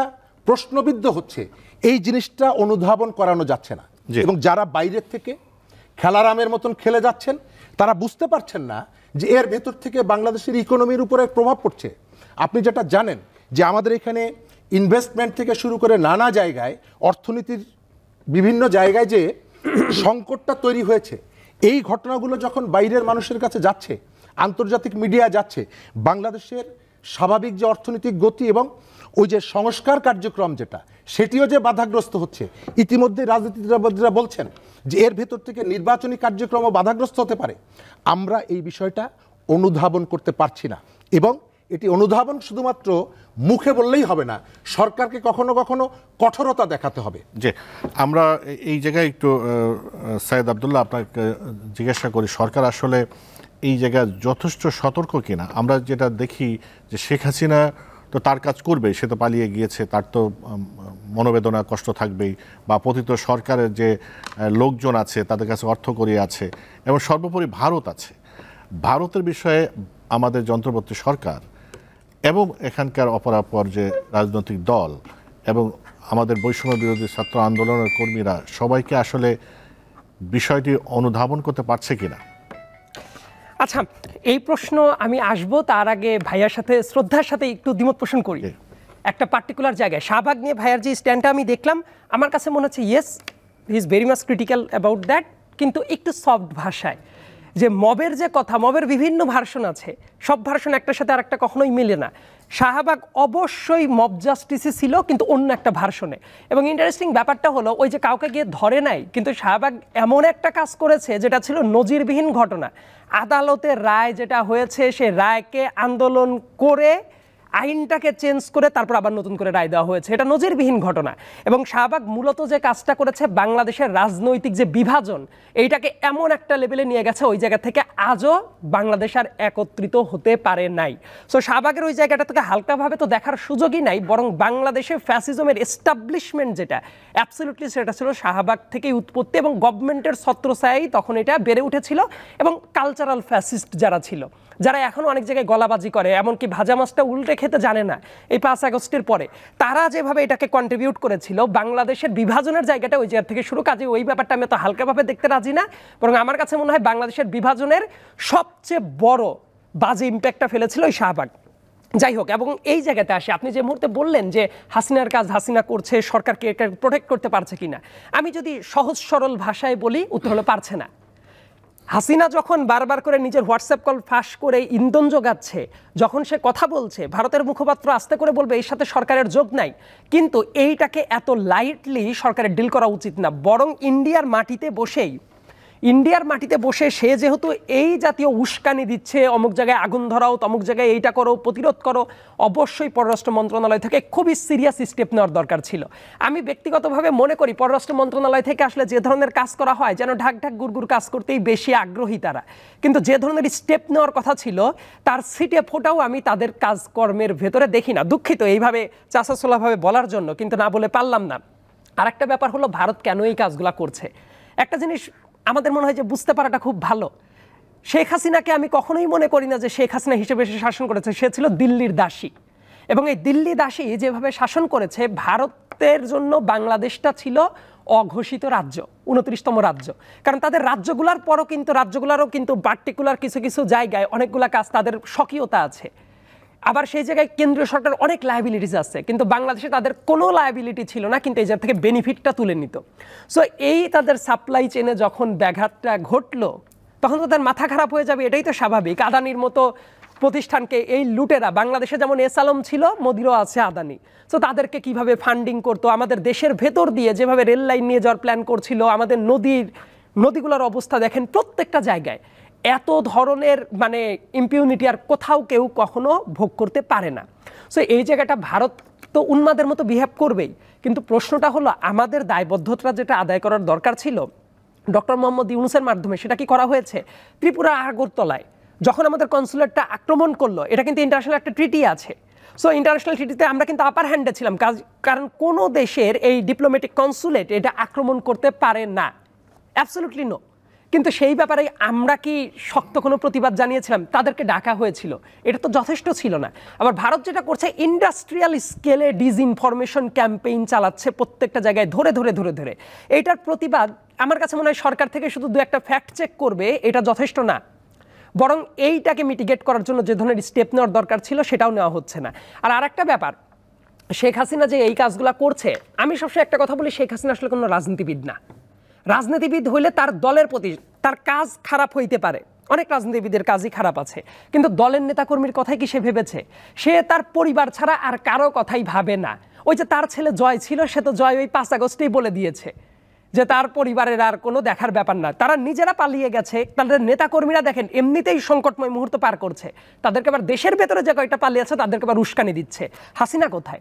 S2: প্রশ্নবিদ্ধ হচ্ছে, এই জিনিসটা অনুধাবন করানো যাচ্ছে না। এবং যারা বাইরের থেকে খেলারামের মতন খেলে যাচ্ছেন, তারা বুঝতে পারছেন না যে এর ভেতর থেকে বাংলাদেশের ইকোনমির উপরে প্রভাব পড়ছে। আপনি যেটা জানেন যে আমাদের এখানে ইনভেস্টমেন্ট থেকে শুরু করে নানা জায়গায়, অর্থনীতির বিভিন্ন জায়গায় যে সংকটটা তৈরি হয়েছে, এই ঘটনাগুলো যখন বাইরের মানুষের কাছে যাচ্ছে, আন্তর্জাতিক মিডিয়া যাচ্ছে, বাংলাদেশের স্বাভাবিক যে অর্থনৈতিক গতি এবং ওই যে সংস্কার কার্যক্রম যেটা, সেটিও যে বাধাগ্রস্ত হচ্ছে। ইতিমধ্যে রাজনীতিবিদরা বলছেন যে এর ভেতর থেকে নির্বাচনী কার্যক্রমও বাধাগ্রস্ত হতে পারে। আমরা এই বিষয়টা অনুধাবন করতে পারছি না, এবং এটি অনুধাবন শুধুমাত্র মুখে বললেই হবে না, সরকারকে কখনো কখনো কঠোরতা দেখাতে হবে।
S1: যে আমরা এই জায়গায় একটু সাইদ আব্দুল্লাহ আপনাকে জিজ্ঞাসা করি, সরকার আসলে এই জায়গায় যথেষ্ট সতর্ক কিনা? আমরা যেটা দেখি যে শেখ হাসিনা তো তার কাজ করবে, সে তো পালিয়ে গিয়েছে, তার তো মনোবেদনা কষ্ট থাকবেই, বা পতিত সরকারের যে লোকজন আছে তাদের কাছে অর্থকড়ি আছে, এবং সর্বোপরি ভারত আছে। ভারতের বিষয়ে আমাদের যন্ত্রবর্তী সরকার এবং এখানকার অপরাপর যে রাজনৈতিক দল এবং আমাদের বৈষম্য বিরোধী ছাত্র আন্দোলনের কর্মীরা সবাইকে আসলে বিষয়টি অনুধাবন করতে পারছে কিনা?
S3: আচ্ছা, এই প্রশ্ন আমি আসবো, তার আগে ভাইয়ার সাথে শ্রদ্ধার সাথে একটু দ্বিমত পোষণ করি। একটা পার্টিকুলার জায়গায় শাহবাগ নিয়ে ভাইয়ার যে স্ট্যান্ডটা আমি দেখলাম, আমার কাছে মনে হচ্ছে yes, he is very much critical about that, কিন্তু একটু সফট ভাষায়। যে মবের যে কথা, মবের বিভিন্ন ভার্সন আছে, সব ভার্সন একটার সাথে আরেকটা কখনোই মেলে না। শাহবাগ অবশ্যই মব জাস্টিসে ছিল, কিন্তু অন্য একটা ভার্সনে। এবং ইন্টারেস্টিং ব্যাপারটা হলো, ওই যে কাউকে গিয়ে ধরে নাই, কিন্তু শাহবাগ এমন একটা কাজ করেছে যেটা ছিল নজিরবিহীন ঘটনা। আদালতের রায় যেটা হয়েছে, সে রায়কে আন্দোলন করে আইনটাকে চেঞ্জ করে তারপর আবার নতুন করে রায় দেওয়া হয়েছে, এটা নজিরবিহীন ঘটনা। এবং শাহবাগ মূলত যে কাজটা করেছে, বাংলাদেশের রাজনৈতিক যে বিভাজন, এইটাকে এমন একটা লেভেলে নিয়ে গেছে, ওই জায়গা থেকে আজও বাংলাদেশ আর একত্রিত হতে পারে নাই। সো শাহবাগের ওই জায়গাটা থেকে হালকাভাবে তো দেখার সুযোগই নাই, বরং বাংলাদেশে ফ্যাসিজমের এস্টাবলিশমেন্ট যেটা, অ্যাবসলিউটলি সেটা ছিল শাহবাগ থেকেই উৎপত্তি, এবং গভর্নমেন্টের ছত্রছায়াই তখন এটা বেড়ে উঠেছিল। এবং কালচারাল ফ্যাসিস্ট যারা ছিল, যারা এখন অনেক জায়গায় গলাবাজি করে, এমনকি ভাজা মাছটা উল্টে খেতে জানে না, এই 5 আগস্টের পরে তারা যেভাবে এটাকে কন্ট্রিবিউট করেছিল, বাংলাদেশের বিভাজনের জায়গাটা ওই জায়গা থেকে শুরু। কাজে ওই ব্যাপারটা আমি তো হালকাভাবে দেখতে রাজি না, বরং আমার কাছে মনে হয় বাংলাদেশের বিভাজনের সবচেয়ে বড় বাজে ইম্প্যাক্টটা ফেলেছিল ওই শাহবাগ। যাই হোক, এবং এই জায়গাতে আসে, আপনি যে মুহূর্তে বললেন যে হাসিনার কাজ হাসিনা করছে, সরকারকে এটা প্রোটেক্ট করতে পারছে কিনা, আমি যদি সহজ সরল ভাষায় বলি, উত্তর হলো পারছে না। হাসিনা যখন বারবার করে নিজের হোয়াটসঅ্যাপ কল ফাঁস করে ইন্ধন যোগাচ্ছে, যখন সে কথা বলছে, ভারতের মুখপাত্র আস্তে করে বলবে এর সাথে সরকারের যোগ নাই, কিন্তু এইটাকে এত লাইটলি সরকারের ডিল করা উচিত না। বরং ইন্ডিয়ার মাটিতে বসেই ইন্ডিয়ার মাটিতে বসে সে যেহেতু এই জাতীয় উস্কানি দিচ্ছে, অমুক জায়গায় আগুন ধরাও, তমুক জায়গায় এইটা করো, প্রতিরোধ করো, অবশ্যই পররাষ্ট্র মন্ত্রণালয় থেকে খুবই সিরিয়াস স্টেপ নেওয়ার দরকার ছিল। আমি ব্যক্তিগতভাবে মনে করি পররাষ্ট্র মন্ত্রণালয় থেকে আসলে যে ধরনের কাজ করা হয় যেন ঢাক ঢাক গুড়গুড় কাজ করতেই বেশি আগ্রহী তারা, কিন্তু যে ধরনের স্টেপ নেওয়ার কথা ছিল তার সিটে ফোটাও আমি তাদের কাজকর্মের ভেতরে দেখি না। দুঃখিত এইভাবে চাষাচোলাভাবে বলার জন্য, কিন্তু না বলে পারলাম না। আর একটা ব্যাপার হলো ভারত কেন এই কাজগুলো করছে, একটা জিনিস আমাদের মনে হয় যে বুঝতে পারাটা খুব ভালো। শেখ হাসিনাকে আমি কখনোই মনে করি না যে শেখ হাসিনা হিসেবে সে শাসন করেছে, সে ছিল দিল্লির দাসী। এবং এই দিল্লি দাসী যেভাবে শাসন করেছে, ভারতের জন্য বাংলাদেশটা ছিল অঘোষিত রাজ্য, 29তম রাজ্য। কারণ তাদের রাজ্যগুলোরও কিন্তু পার্টিকুলার কিছু কিছু জায়গায় অনেকগুলা কাজ তাদের স্বকীয়তা আছে, আবার সেই জায়গায় কেন্দ্রীয় সরকার অনেক লায়াবিলিটিস আছে, কিন্তু বাংলাদেশে তাদের কোনো লায়াবিলিটি ছিল না, কিন্তু এই জায়গা থেকে বেনিফিটটা তুলে নিত। সো এই তাদের সাপ্লাই চেনে যখন ব্যাঘাতটা ঘটলো তখন তাদের মাথা খারাপ হয়ে যাবে, এটাই তো স্বাভাবিক। আদানির মতো প্রতিষ্ঠানকে এই লুটেরা, বাংলাদেশে যেমন এস আলম ছিল, মোদিরও আছে আদানি, সো তাদেরকে কিভাবে ফান্ডিং করতো, আমাদের দেশের ভেতর দিয়ে যেভাবে রেল লাইন নিয়ে যাওয়ার প্ল্যান করছিল, আমাদের নদীগুলোর অবস্থা দেখেন প্রত্যেকটা জায়গায়। এত ধরনের মানে ইম্পিউনিটি আর কোথাও কেউ কখনো ভোগ করতে পারে না। সো এই জায়গাটা ভারত তো উন্মাদের মতো বিহেভ করবেই, কিন্তু প্রশ্নটা হলো আমাদের দায়বদ্ধতা যেটা আদায় করার দরকার ছিল ডক্টর মোহাম্মদ ইউনূসের মাধ্যমে, সেটা কি করা হয়েছে? ত্রিপুরা আগরতলায় যখন আমাদের কনসুলেটটা আক্রমণ করলো, এটা কিন্তু ইন্টারন্যাশনাল একটা ট্রিটি আছে। সো ইন্টারন্যাশনাল ট্রিটিতে আমরা কিন্তু আপার হ্যান্ডে ছিলাম, কারণ কোনো দেশের এই ডিপ্লোম্যাটিক কনসুলেট এটা আক্রমণ করতে পারে না, অ্যাবসলিউটলি নো। কিন্তু সেই ব্যাপারে আমরা কি শক্ত কোনো প্রতিবাদ জানিয়েছিলাম? তাদেরকে ডাকা হয়েছিল, এটা তো যথেষ্ট ছিল না। আবার ভারত যেটা করছে, ইন্ডাস্ট্রিয়াল স্কেলে ডিসইনফরমেশন ক্যাম্পেইন চালাচ্ছে প্রত্যেকটা জায়গায় ধরে ধরে ধরে ধরে। এইটার প্রতিবাদ আমার কাছে মনে হয় সরকার থেকে শুধু দু একটা ফ্যাক্ট চেক করবে এটা যথেষ্ট না, বরং এইটাকে মিটিগেট করার জন্য যে ধরনের স্টেপ নেওয়ার দরকার ছিল সেটাও নেওয়া হচ্ছে না। আর আরেকটা ব্যাপার, শেখ হাসিনা যে এই কাজগুলো করছে, আমি সবসময় একটা কথা বলি, শেখ হাসিনা আসলে কোনো রাজনীতিবিদ না। রাজনীতিবিদ হইলে তার দলের প্রতি তার কাজ খারাপ হইতে পারে, অনেক রাজনীতিবিদের কাজই খারাপ আছে, কিন্তু দলের নেতাকর্মীর কথাই কি সে ভেবেছে? সে তার পরিবার ছাড়া আর কারো কথাই ভাবে না। ওই যে তার ছেলে জয় ছিল, সে তো জয় ওই 5 আগস্টেই বলে দিয়েছে যে তার পরিবারের আর কোনো দেখার ব্যাপার না, তারা নিজেরা পালিয়ে গেছে। তাদের নেতাকর্মীরা দেখেন এমনিতেই সংকটময় মুহূর্ত পার করছে, তাদেরকে আবার দেশের ভেতরে যে কয়েকটা পালিয়েছে তাদেরকে আবার উস্কানি দিচ্ছে। হাসিনা কোথায়?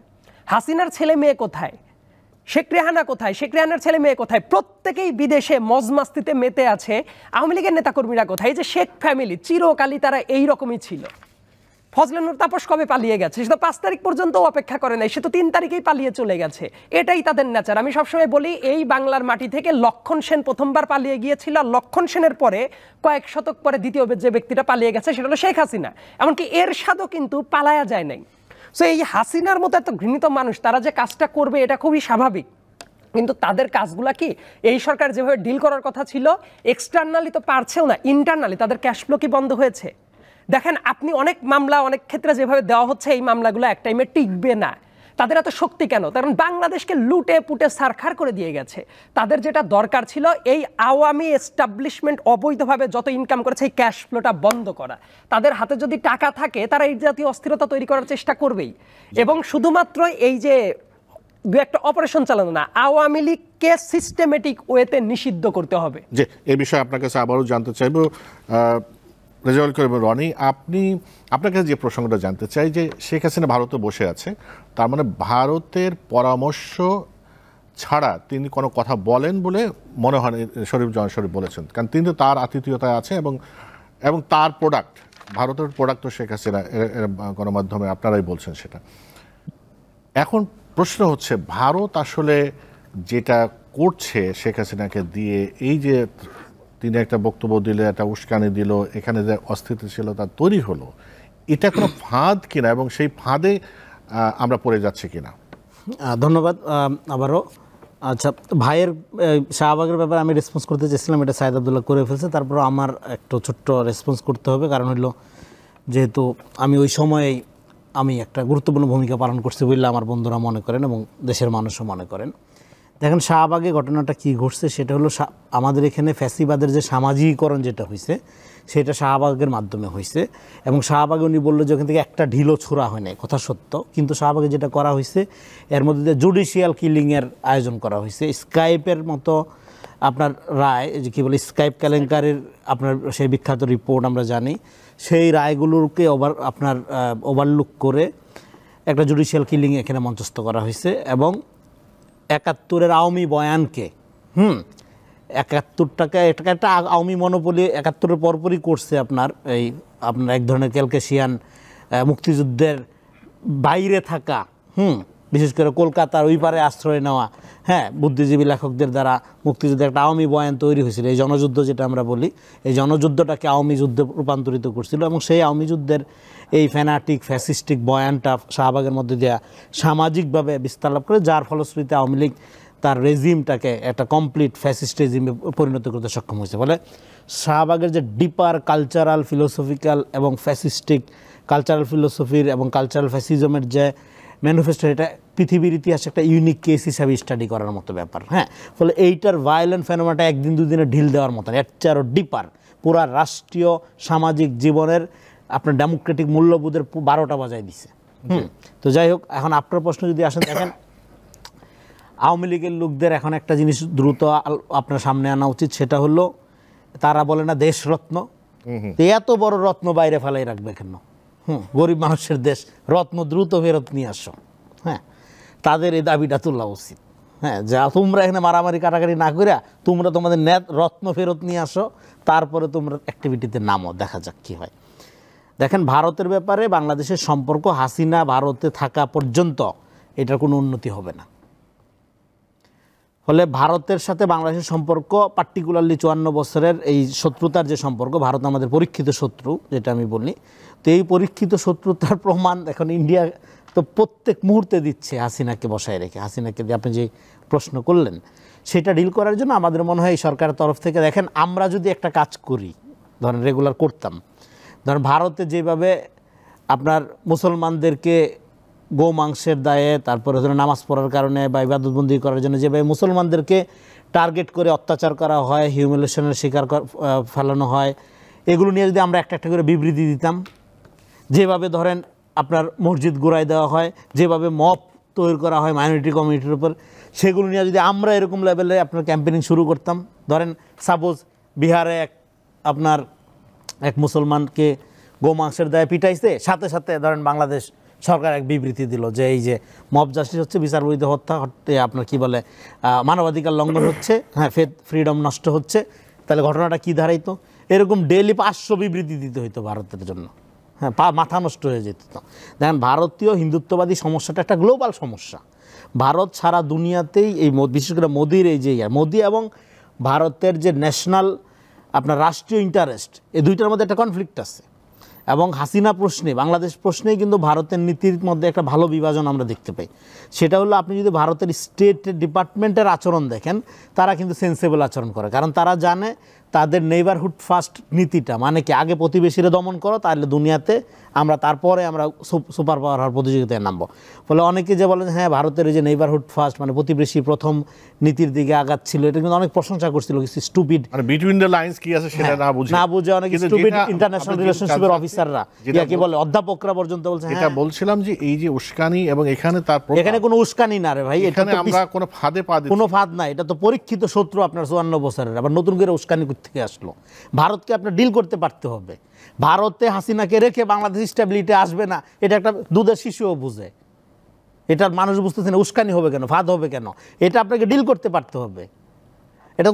S3: হাসিনার ছেলে মেয়ে কোথায়? শেখ রেহানা কোথায়? শেখ রেহানার ছেলে মেয়ে কোথায়? প্রত্যেকেই বিদেশে মজমাস্তিতে মেতে আছে। আওয়ামী লীগের নেতাকর্মীরা কোথায়? এই যে শেখ ফ্যামিলি চিরকালই তারা এই রকমই ছিল। ফজলে নূর তাপস কবে পালিয়ে গেছে? সে তো 5 তারিখ পর্যন্ত অপেক্ষা করে নাই, সে তো 3 তারিখেই পালিয়ে চলে গেছে। এটাই তাদের নেচার। আমি সবসময় বলি, এই বাংলার মাটি থেকে লক্ষণ সেন প্রথমবার পালিয়ে গিয়েছিল, আর লক্ষণ সেনের পরে কয়েক শতক পরে দ্বিতীয় যে ব্যক্তিটা পালিয়ে গেছে সেটা হলো শেখ হাসিনা। এমনকি এরশাদও কিন্তু পালায়া যায় নাই। সো এই হাসিনার মতো এত ঘৃণিত মানুষ, তারা যে কাজটা করবে এটা খুবই স্বাভাবিক, কিন্তু তাদের কাজগুলা কি এই সরকার যেভাবে ডিল করার কথা ছিল, এক্সটার্নালি তো পারছেও না, ইন্টারনালি তাদের ক্যাশ ফ্লো কি বন্ধ হয়েছে? দেখেন আপনি অনেক মামলা অনেক ক্ষেত্রে যেভাবে দেওয়া হচ্ছে, এই মামলাগুলো এক টাইমে টিকবে না। তাদের এত শক্তি কেন? কারণ বাংলাদেশকে লুটে পুটে সারখার করে দিয়ে গেছে। তাদের যেটা দরকার ছিল, এই আওয়ামী এস্টাবলিশমেন্ট অবৈধভাবে যত ইনকাম করেছে এই ক্যাশ ফ্লোটা বন্ধ করা। তাদের হাতে যদি টাকা থাকে তারা এই জাতীয় অস্থিরতা তৈরি করার চেষ্টা করবেই, এবং শুধুমাত্র এই যে দু একটা অপারেশন চালানো না, আওয়ামী লীগকে সিস্টেমেটিক ওয়েতে নিষিদ্ধ করতে হবে।
S1: যে এই বিষয়ে আপনার কাছে আবারও জানতে চাইব রেজাউল করিম রনি, আপনার কাছে যে প্রসঙ্গটা জানতে চাই, যে শেখ হাসিনা ভারতে বসে আছে, তার মানে ভারতের পরামর্শ ছাড়া তিনি কোনো কথা বলেন বলে মনে হয় শরীফ জামান শরীফ বলেছেন, কারণ তিনি তো তার আতিথেয়তায় আছে এবং তার প্রোডাক্ট, ভারতের প্রোডাক্ট তো শেখ হাসিনা, গণমাধ্যমে আপনারাই বলছেন সেটা। এখন প্রশ্ন হচ্ছে, ভারত আসলে যেটা করছে শেখ হাসিনাকে দিয়ে, এই যে তিনি একটা বক্তব্য দিলে, একটা উস্কানি দিল, এখানে যে অস্থিতিশীলতা তৈরি হলো, এটা কোনো ফাঁদ কিনা এবং সেই ফাঁদে আমরা পড়ে যাচ্ছি কিনা?
S4: ধন্যবাদ আবারও। আচ্ছা, ভাইয়ের শাহবাগের ব্যাপারে আমি রেসপন্স করতে চেয়েছিলাম, এটা সাইদ আবদুল্লাহ করে ফেলছে, তারপর আমার একটু ছোট্ট রেসপন্স করতে হবে, কারণ হলো যেহেতু আমি ওই সময়েই আমি একটা গুরুত্বপূর্ণ ভূমিকা পালন করছি বলে আমার বন্ধুরা মনে করেন এবং দেশের মানুষও মনে করেন। দেখেন শাহবাগে ঘটনাটা কি ঘটছে, সেটা হলো আমাদের এখানে ফ্যাসিবাদের যে সামাজিকীকরণ যেটা হয়েছে সেটা শাহবাগের মাধ্যমে হয়েছে, এবং শাহবাগে উনি বললো যে ওখান থেকে একটা ঢিলও ছোড়া হয় নাই, কথা সত্য, কিন্তু শাহবাগে যেটা করা হয়েছে এর মধ্যে জুডিশিয়াল কিলিংয়ের আয়োজন করা হয়েছে। স্কাইপের মতো আপনার রায়, যে কী বলে স্কাইপ কেলেঙ্কারির আপনার সেই বিখ্যাত রিপোর্ট আমরা জানি, সেই রায়গুলোকে ওভারলুক করে একটা জুডিশিয়াল কিলিং এখানে মঞ্চস্থ করা হয়েছে এবং ৭১-এর আওয়ামী বয়ানকে ৭১টাকে এটাকে একটা আওয়ামী মনোপলি ৭১-এর পরপরই করছে আপনার এক ধরনের ক্যালকেশিয়ান মুক্তিযুদ্ধের বাইরে থাকা, বিশেষ করে কলকাতার ওই পারে আশ্রয় নেওয়া, হ্যাঁ, বুদ্ধিজীবী লেখকদের দ্বারা মুক্তিযুদ্ধের একটা আওয়ামী বয়ান তৈরি হয়েছিল। এই জনযুদ্ধ যেটা আমরা বলি, এই জনযুদ্ধটাকে আওয়ামী যুদ্ধে রূপান্তরিত করছিল এবং সেই আওয়ামী যুদ্ধের এই ফ্যানাটিক ফ্যাসিস্টিক বয়ানটা শাহবাগের মধ্যে দেওয়া সামাজিকভাবে বিস্তার লাভ করে, যার ফলশ্রুতিতে আওয়ামী লীগ তার রেজিমটাকে একটা কমপ্লিট ফ্যাসিস্ট রেজিমে পরিণত করতে সক্ষম হয়েছে। ফলে শাহবাগের যে ডিপার কালচারাল ফিলোসফিক্যাল এবং ফ্যাসিস্টিক কালচারাল ফিলোসফির এবং কালচারাল ফ্যাসিজমের যে ম্যানিফেস্টো, এটা পৃথিবীর ইতিহাসে একটা ইউনিক কেস হিসাবে স্টাডি করার মতো ব্যাপার। হ্যাঁ, ফলে এইটার ভায়োলেন্ট ফেনোমেনাটা একদিন দুদিনে ঢিল দেওয়ার মতন, এর চেয়ে আরও ডিপার পুরা রাষ্ট্রীয় সামাজিক জীবনের আপনার ডেমোক্রেটিক মূল্যবোধের ১২টা বাজায় দিছে। তো যাই হোক, এখন আপনার প্রশ্ন যদি আসেন, দেখেন আওয়ামী লীগের লোকদের এখন একটা জিনিস দ্রুত আপনার সামনে আনা উচিত, সেটা হলো তারা বলে না দেশরত্ন, এত বড় রত্ন বাইরে ফেলাই রাখবে কেন? গরিব মানুষের দেশ, রত্ন দ্রুত ফেরত নিয়ে আসো। হ্যাঁ, তাদের এই দাবিটা তোলা উচিত। হ্যাঁ, যা তোমরা এখানে মারামারি কাটাকাটি না করিয়া তোমরা তোমাদের রত্ন ফেরত নিয়ে আসো, তারপরে তোমরা অ্যাক্টিভিটিতে নামো, দেখা যাক কী হয়। দেখেন, ভারতের ব্যাপারে বাংলাদেশের সম্পর্ক হাসিনা ভারতে থাকা পর্যন্ত এটার কোনো উন্নতি হবে না। ফলে ভারতের সাথে বাংলাদেশের সম্পর্ক, পার্টিকুলারলি ৫৪ বছরের এই শত্রুতার যে সম্পর্ক, ভারত আমাদের পরীক্ষিত শত্রু যেটা আমি বলি, তো এই পরীক্ষিত শত্রুতার প্রমাণ এখন ইন্ডিয়া তো প্রত্যেক মুহূর্তে দিচ্ছে হাসিনাকে বসায় রেখে। হাসিনাকে দিয়ে আপনি যে প্রশ্ন করলেন, সেটা ডিল করার জন্য আমাদের মনে হয় এই সরকারের তরফ থেকে, দেখেন আমরা যদি একটা কাজ করি, ধরেন রেগুলার করতাম, ধরেন ভারতে যেভাবে আপনার মুসলমানদেরকে গোমাংসের দায়ে, তারপরে ধরুন নামাজ পড়ার কারণে বা ইবাদতবন্দি করার জন্য যেভাবে মুসলমানদেরকে টার্গেট করে অত্যাচার করা হয়, হিউমিলেশনের শিকার ফেলানো হয়, এগুলো নিয়ে যদি আমরা একটা একটা করে বিবৃতি দিতাম, যেভাবে ধরেন আপনার মসজিদ গুড়াই দেওয়া হয়, যেভাবে মব তৈরি করা হয় মাইনরিটি কমিউনিটির উপর, সেগুলো নিয়ে যদি আমরা এরকম লেভেলে আপনার ক্যাম্পেনিং শুরু করতাম, ধরেন সাপোজ বিহারে আপনার এক মুসলমানকে গোমাংসের দায়ে পিটাইছে, সাথে সাথে ধরেন বাংলাদেশ সরকার এক বিবৃতি দিল যে এই যে মব জাস্টিস হচ্ছে, বিচার বৈধ হত্যা, আপনার কি বলে মানবাধিকার লঙ্ঘন হচ্ছে, হ্যাঁ, ফেথ ফ্রিডম নষ্ট হচ্ছে, তাহলে ঘটনাটা কী দাঁড়াইতো? এরকম ডেইলি ৫০০ বিবৃতি দিতে হইতো ভারতের জন্য। হ্যাঁ, মাথা নষ্ট হয়ে যেত। দেখেন, ভারতীয় হিন্দুত্ববাদী সমস্যাটা একটা গ্লোবাল সমস্যা। ভারত সারা দুনিয়াতেই এই বিশেষ করে মোদির এই যে মোদি এবং ভারতের যে ন্যাশনাল আপনার রাষ্ট্রীয় ইন্টারেস্ট, এই দুইটার মধ্যে একটা কনফ্লিক্ট আছে। এবং হাসিনা প্রশ্নে, বাংলাদেশ প্রশ্নেই কিন্তু ভারতের নীতির মধ্যে একটা ভালো বিভাজন আমরা দেখতে পাই। সেটা হলো, আপনি যদি ভারতের স্টেট ডিপার্টমেন্টের আচরণ দেখেন, তারা কিন্তু সেন্সেবল আচরণ করে, কারণ তারা জানে তাদের নেইবারহুড ফার্স্ট নীতিটা মানে কি, আগে প্রতিবেশীরা দমন করো, তাহলে দুনিয়াতে তারপরে আমরা সুপার পাওয়ার হওয়ার প্রতিযোগিতায় নামবো। ফলে অনেকে যে বলেন হ্যাঁ ভারতের এই যে নেইবারহুড ফার্স্ট মানে প্রতিবেশী প্রথম নীতির দিকে আগাচ্ছিল, এটা কিন্তু অনেক প্রশংসা করছিল কিছু স্টুপিড,
S1: মানে বিটুইন দ্য লাইন্স কি আছে সেটা না বুঝে
S2: অনেক স্টুপিড ইন্টারন্যাশনাল রিলেশনশিপের অফিসাররা, কি বলে অধ্যাপকরা পর্যন্ত বলছে।
S1: এটা বলছিলাম যে এই যে উস্কানি, এবং এখানে তার
S2: এখানে কোনো উস্কানি না রে ভাই,
S1: এখানে আমরা কোনো ফাঁদে পা দিচ্ছি,
S2: কোনো ফাঁদ না, এটা তো পরীক্ষিত শত্রু আপনার ৫৪ বছরের, আবার নতুন করে উস্কানি থেকে আসলো। ভারতকে আপনার ডিল করতে পারতে হবে। ভারতে হাসিনাকে রেখে বাংলাদেশ স্টেবিলিটি আসবে না, এটা একটা দুধের শিশুও বুঝে। এটা মানুষ বুঝতেছে না, উস্কানি হবে কেন, ফাঁদ হবে কেন, এটা আপনাকে ডিল করতে পারতে হবে। এটা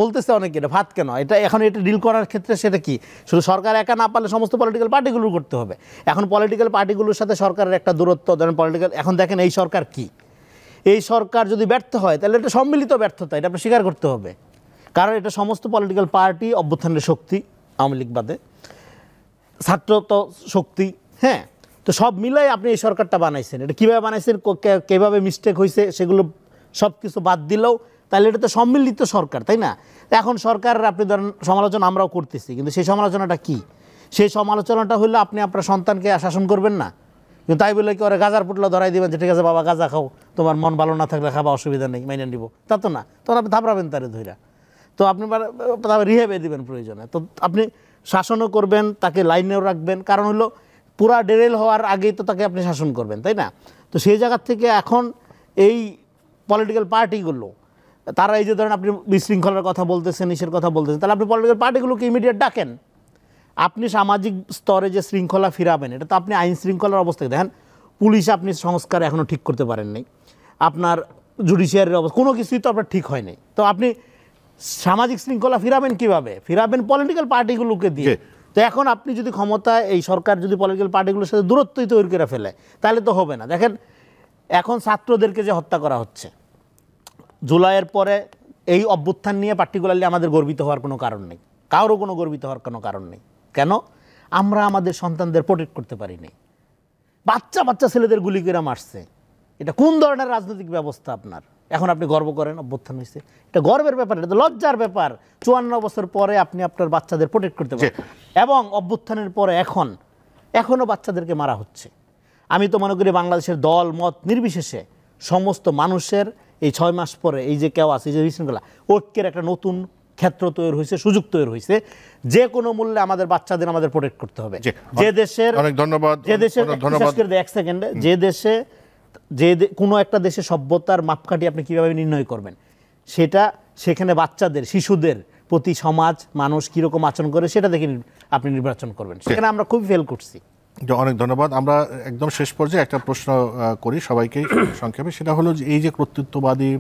S2: বলতেছে অনেকে এটা ফাঁদ কেন, এটা এখন এটা ডিল করার ক্ষেত্রে সেটা কি শুধু সরকার একা না পারলে সমস্ত পলিটিক্যাল পার্টিগুলোর করতে হবে। এখন পলিটিক্যাল পার্টিগুলোর সাথে সরকারের একটা দূরত্ব, ধরেন পলিটিক্যাল, এখন দেখেন এই সরকার কি, এই সরকার যদি ব্যর্থ হয় তাহলে এটা সম্মিলিত ব্যর্থতা, এটা আপনি স্বীকার করতে হবে। কারণ এটা সমস্ত পলিটিক্যাল পার্টি, অভ্যুত্থানের শক্তি, আওয়ামী লীগ বাদে, ছাত্র তো শক্তি, হ্যাঁ, তো সব মিলাই আপনি এই সরকারটা বানাইছেন। এটা কীভাবে বানাইছেন, কীভাবে মিস্টেক হয়েছে, সেগুলো সব কিছু বাদ দিলেও তাহলে এটা তো সম্মিলিত সরকার, তাই না? এখন সরকারের আপনি ধরেন সমালোচনা আমরাও করতেছি, কিন্তু সেই সমালোচনাটা কি? সেই সমালোচনাটা হলো আপনি আপনার সন্তানকে শাসন করবেন না, কিন্তু তাই বলে কি ওরা গাজার পুটলা ধরাই দেবেন যে ঠিক আছে বাবা গাজা খাও, তোমার মন ভালো না থাকলে খাবা, অসুবিধা নেই, মাইনে নিব, তা তো না। তখন আপনি থাপড়াবেন তারে ধইরা, তো আপনি রিহেবে দিবেন প্রয়োজনে, তো আপনি শাসনও করবেন, তাকে লাইনেও রাখবেন, কারণ হলো পুরা ডেরেল হওয়ার আগেই তো তাকে আপনি শাসন করবেন, তাই না? তো সেই জায়গার থেকে এখন এই পলিটিক্যাল পার্টিগুলো
S4: তারা এই যে ধরেন আপনি বিশৃঙ্খলার কথা বলতেছেন, ইসের কথা বলতেছেন, তাহলে আপনি পলিটিক্যাল পার্টিগুলোকে ইমিডিয়েট ডাকেন। আপনি সামাজিক স্তরে যে শৃঙ্খলা ফিরাবেন, এটা তো আপনি আইন শৃঙ্খলার অবস্থায় দেখেন। পুলিশ আপনি সংস্কার এখনও ঠিক করতে পারেন নাই, আপনার জুডিশিয়ারির অবস্থা কোনো কিছুই তো আপনার ঠিক হয় নাই। তো আপনি সামাজিক শৃঙ্খলা ফিরাবেন কিভাবে? ফিরাবেন পলিটিক্যাল পার্টিগুলোকে দিয়ে। তো এখন আপনি যদি ক্ষমতায়, এই সরকার যদি পলিটিক্যাল পার্টিগুলোর সাথে দূরত্বই তৈরি করে ফেলে, তাহলে তো হবে না। দেখেন এখন ছাত্রদেরকে যে হত্যা করা হচ্ছে, জুলাইয়ের পরে এই অভ্যুত্থান নিয়ে পার্টিকুলারলি আমাদের গর্বিত হওয়ার কোনো কারণ নেই, কারোর কোনো গর্বিত হওয়ার কোনো কারণ নেই। কেন? আমরা আমাদের সন্তানদের প্রোটেক্ট করতে পারি নাই। বাচ্চা বাচ্চা ছেলেদের গুলি করে মারছে। এটা কোন ধরনের রাজনৈতিক ব্যবস্থা আপনার? এখন আপনি গর্ব করেন অভ্যুত্থান হয়েছে, এটা গর্বের ব্যাপার, এটা তো লজ্জার ব্যাপার। 54 বছর পরে আপনি আপনার বাচ্চাদের প্রোটেক্ট করতে পারেন, এবং অভ্যুত্থানের পরে এখনও বাচ্চাদেরকে মারা হচ্ছে। আমি তো মনে করি বাংলাদেশের দল মত নির্বিশেষে সমস্ত মানুষের এই 6 মাস পরে এই যে কেউ আছে, এই যে বিশৃঙ্খলা, ঐক্যের একটা নতুন ক্ষেত্র তৈরি হয়েছে, সুযোগ তৈরি হয়েছে। যে কোনো মূল্যে আমাদের বাচ্চাদের আমাদের প্রোটেক্ট করতে হবে। যে দেশের,
S1: অনেক ধন্যবাদ,
S4: যে দেশের, এক সেকেন্ডে, যে দেশে কোনো একটা দেশে সভ্যতার মাপকাঠি আপনি কিভাবে নির্ণয় করবেন, সেটা সেখানে বাচ্চাদের, শিশুদের প্রতি সমাজ, মানুষ কীরকম আচরণ করে সেটা দেখে আপনি নির্বাচন করবেন। সেখানে আমরা খুব ফেল করছি।
S1: অনেক ধন্যবাদ। আমরা একদম শেষ পর্যায়ে একটা প্রশ্ন করি সবাইকেই সংক্ষেপে, সেটা হলো যে এই যে কর্তৃত্ববাদী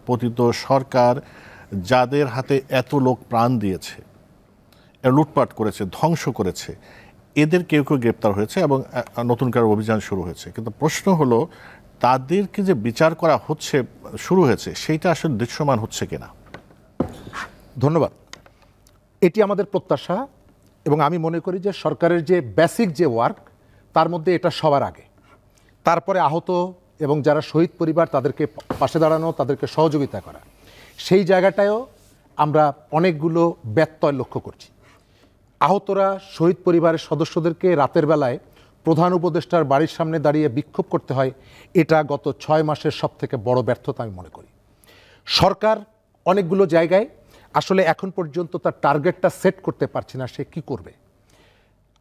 S1: পতিত সরকার, যাদের হাতে এত লোক প্রাণ দিয়েছে, লুটপাট করেছে, ধ্বংস করেছে, এদের কেউ কেউ গ্রেপ্তার হয়েছে এবং নতুন করে অভিযান শুরু হয়েছে, কিন্তু প্রশ্ন হলো তাদেরকে যে বিচার করা হচ্ছে, শুরু হয়েছে, সেইটা আসলে দৃশ্যমান হচ্ছে কিনা?
S2: ধন্যবাদ। এটি আমাদের প্রত্যাশা, এবং আমি মনে করি যে সরকারের যে বেসিক যে ওয়ার্ক, তার মধ্যে এটা সবার আগে। তারপরে আহত এবং যারা শহীদ পরিবার, তাদেরকে পাশে দাঁড়ানো, তাদেরকে সহযোগিতা করা, সেই জায়গাটায়ও আমরা অনেকগুলো ব্যত্যয় লক্ষ্য করছি। আহতরা, শহীদ পরিবারের সদস্যদেরকে রাতের বেলায় প্রধান উপদেষ্টার বাড়ির সামনে দাঁড়িয়ে বিক্ষোভ করতে হয়, এটা গত 6 মাসের সবথেকে বড় ব্যর্থতা আমি মনে করি। সরকার অনেকগুলো জায়গায় আসলে এখন পর্যন্ত তার টার্গেটটা সেট করতে পারছে না, সে কি করবে।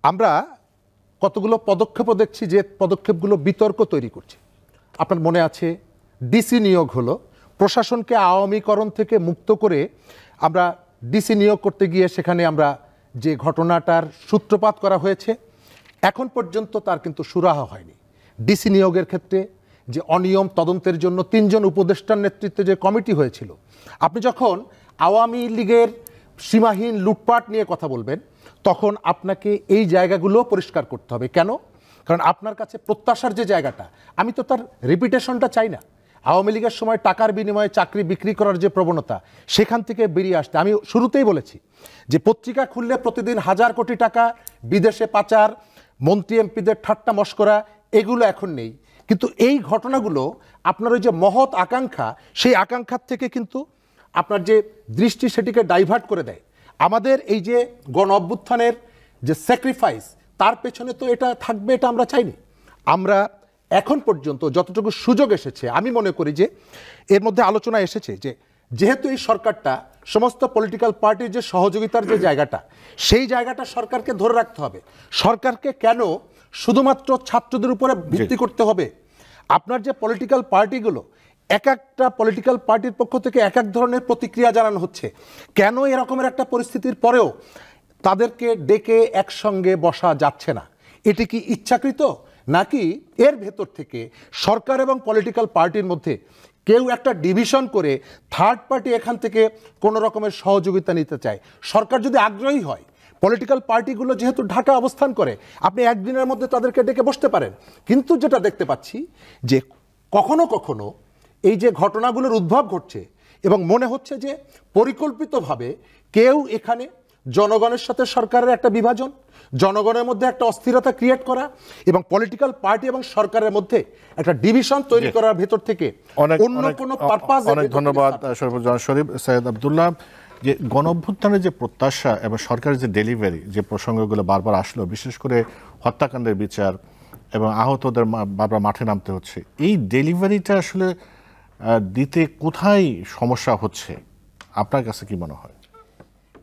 S2: আমরা কতগুলো পদক্ষেপও দেখছি যে পদক্ষেপগুলো বিতর্ক তৈরি করছে। আপনার মনে আছে ডিসি নিয়োগ হলো, প্রশাসনকে আওয়ামীকরণ থেকে মুক্ত করে আমরা ডিসি নিয়োগ করতে গিয়ে সেখানে আমরা যে ঘটনাটার সূত্রপাত করা হয়েছে, এখন পর্যন্ত তার কিন্তু সুরাহা হয়নি। ডিসি নিয়োগের ক্ষেত্রে যে অনিয়ম তদন্তের জন্য 3 জন উপদেষ্টার নেতৃত্বে যে কমিটি হয়েছিল, আপনি যখন আওয়ামী লীগের সীমাহীন লুটপাট নিয়ে কথা বলবেন, তখন আপনাকে এই জায়গাগুলো পরিষ্কার করতে হবে। কেন? কারণ আপনার কাছে প্রত্যাশার যে জায়গাটা, আমি তো তার রিপিটেশনটা চাই না। আওয়ামী লীগের সময় টাকার বিনিময়ে চাকরি বিক্রি করার যে প্রবণতা, সেখান থেকে বেরিয়ে আসতে আমি শুরুতেই বলেছি যে পত্রিকা খুললে প্রতিদিন 1000 কোটি টাকা বিদেশে পাচার, মন্ত্রী এমপিদের ঠাট্টা মশকরা, এগুলো এখন নেই। কিন্তু এই ঘটনাগুলো আপনার ওই যে মহৎ আকাঙ্ক্ষা, সেই আকাঙ্ক্ষার থেকে কিন্তু আপনার যে দৃষ্টি, সেটিকে ডাইভার্ট করে দেয়। আমাদের এই যে গণ অভ্যুত্থানের যে স্যাক্রিফাইস, তার পেছনে তো এটা থাকবে, এটা আমরা চাইনি। আমরা এখন পর্যন্ত যতটুকু সুযোগ এসেছে, আমি মনে করি যে এর মধ্যে আলোচনা এসেছে যে যেহেতু এই সরকারটা সমস্ত পলিটিক্যাল পার্টির যে সহযোগিতার যে জায়গাটা, সেই জায়গাটা সরকারকে ধরে রাখতে হবে। সরকারকে কেন শুধুমাত্র ছাত্রদের উপরে ভিত্তি করতে হবে? আপনার যে পলিটিক্যাল পার্টিগুলো, এক একটা পলিটিক্যাল পার্টির পক্ষ থেকে এক এক ধরনের প্রতিক্রিয়া জানানো হচ্ছে। কেন এরকমের একটা পরিস্থিতির পরেও তাদেরকে ডেকে একসঙ্গে বসা যাচ্ছে না? এটি কি ইচ্ছাকৃত, নাকি এর ভেতর থেকে সরকার এবং পলিটিক্যাল পার্টির মধ্যে কেউ একটা ডিভিশন করে থার্ড পার্টি এখান থেকে কোনো রকমের সহযোগিতা নিতে চায়? সরকার যদি আগ্রহী হয়, পলিটিক্যাল পার্টিগুলো যেহেতু ঢাকা অবস্থান করে, আপনি একদিনের মধ্যে তাদেরকে ডেকে বসতে পারেন। কিন্তু যেটা দেখতে পাচ্ছি যে কখনো কখনো এই যে ঘটনাগুলোর উদ্ভব ঘটছে, এবং মনে হচ্ছে যে পরিকল্পিতভাবে কেউ এখানে জনগণের সাথে সরকারের একটা বিভাজন, জনগণের মধ্যে একটা অস্থিরতা ক্রিয়েট করা, এবং পলিটিক্যাল পার্টি এবং সরকারের মধ্যে একটা ডিভিশন তৈরি করার ভেতর থেকে অন্য কোনো পারপাস।
S1: অনেক ধন্যবাদ সর্বজন শরীফ। সৈয়দ আব্দুল্লাহ, যে গণঅভ্যুত্থানের যে প্রত্যাশা এবং সরকারের যে ডেলিভারি, যে প্রসঙ্গগুলো বারবার আসলো, বিশেষ করে হত্যাকাণ্ডের বিচার এবং আহতদের বারবার মাঠে নামতে হচ্ছে, এই ডেলিভারিটা আসলে দিতে কোথায় সমস্যা হচ্ছে আপনার কাছে কি মনে হয়?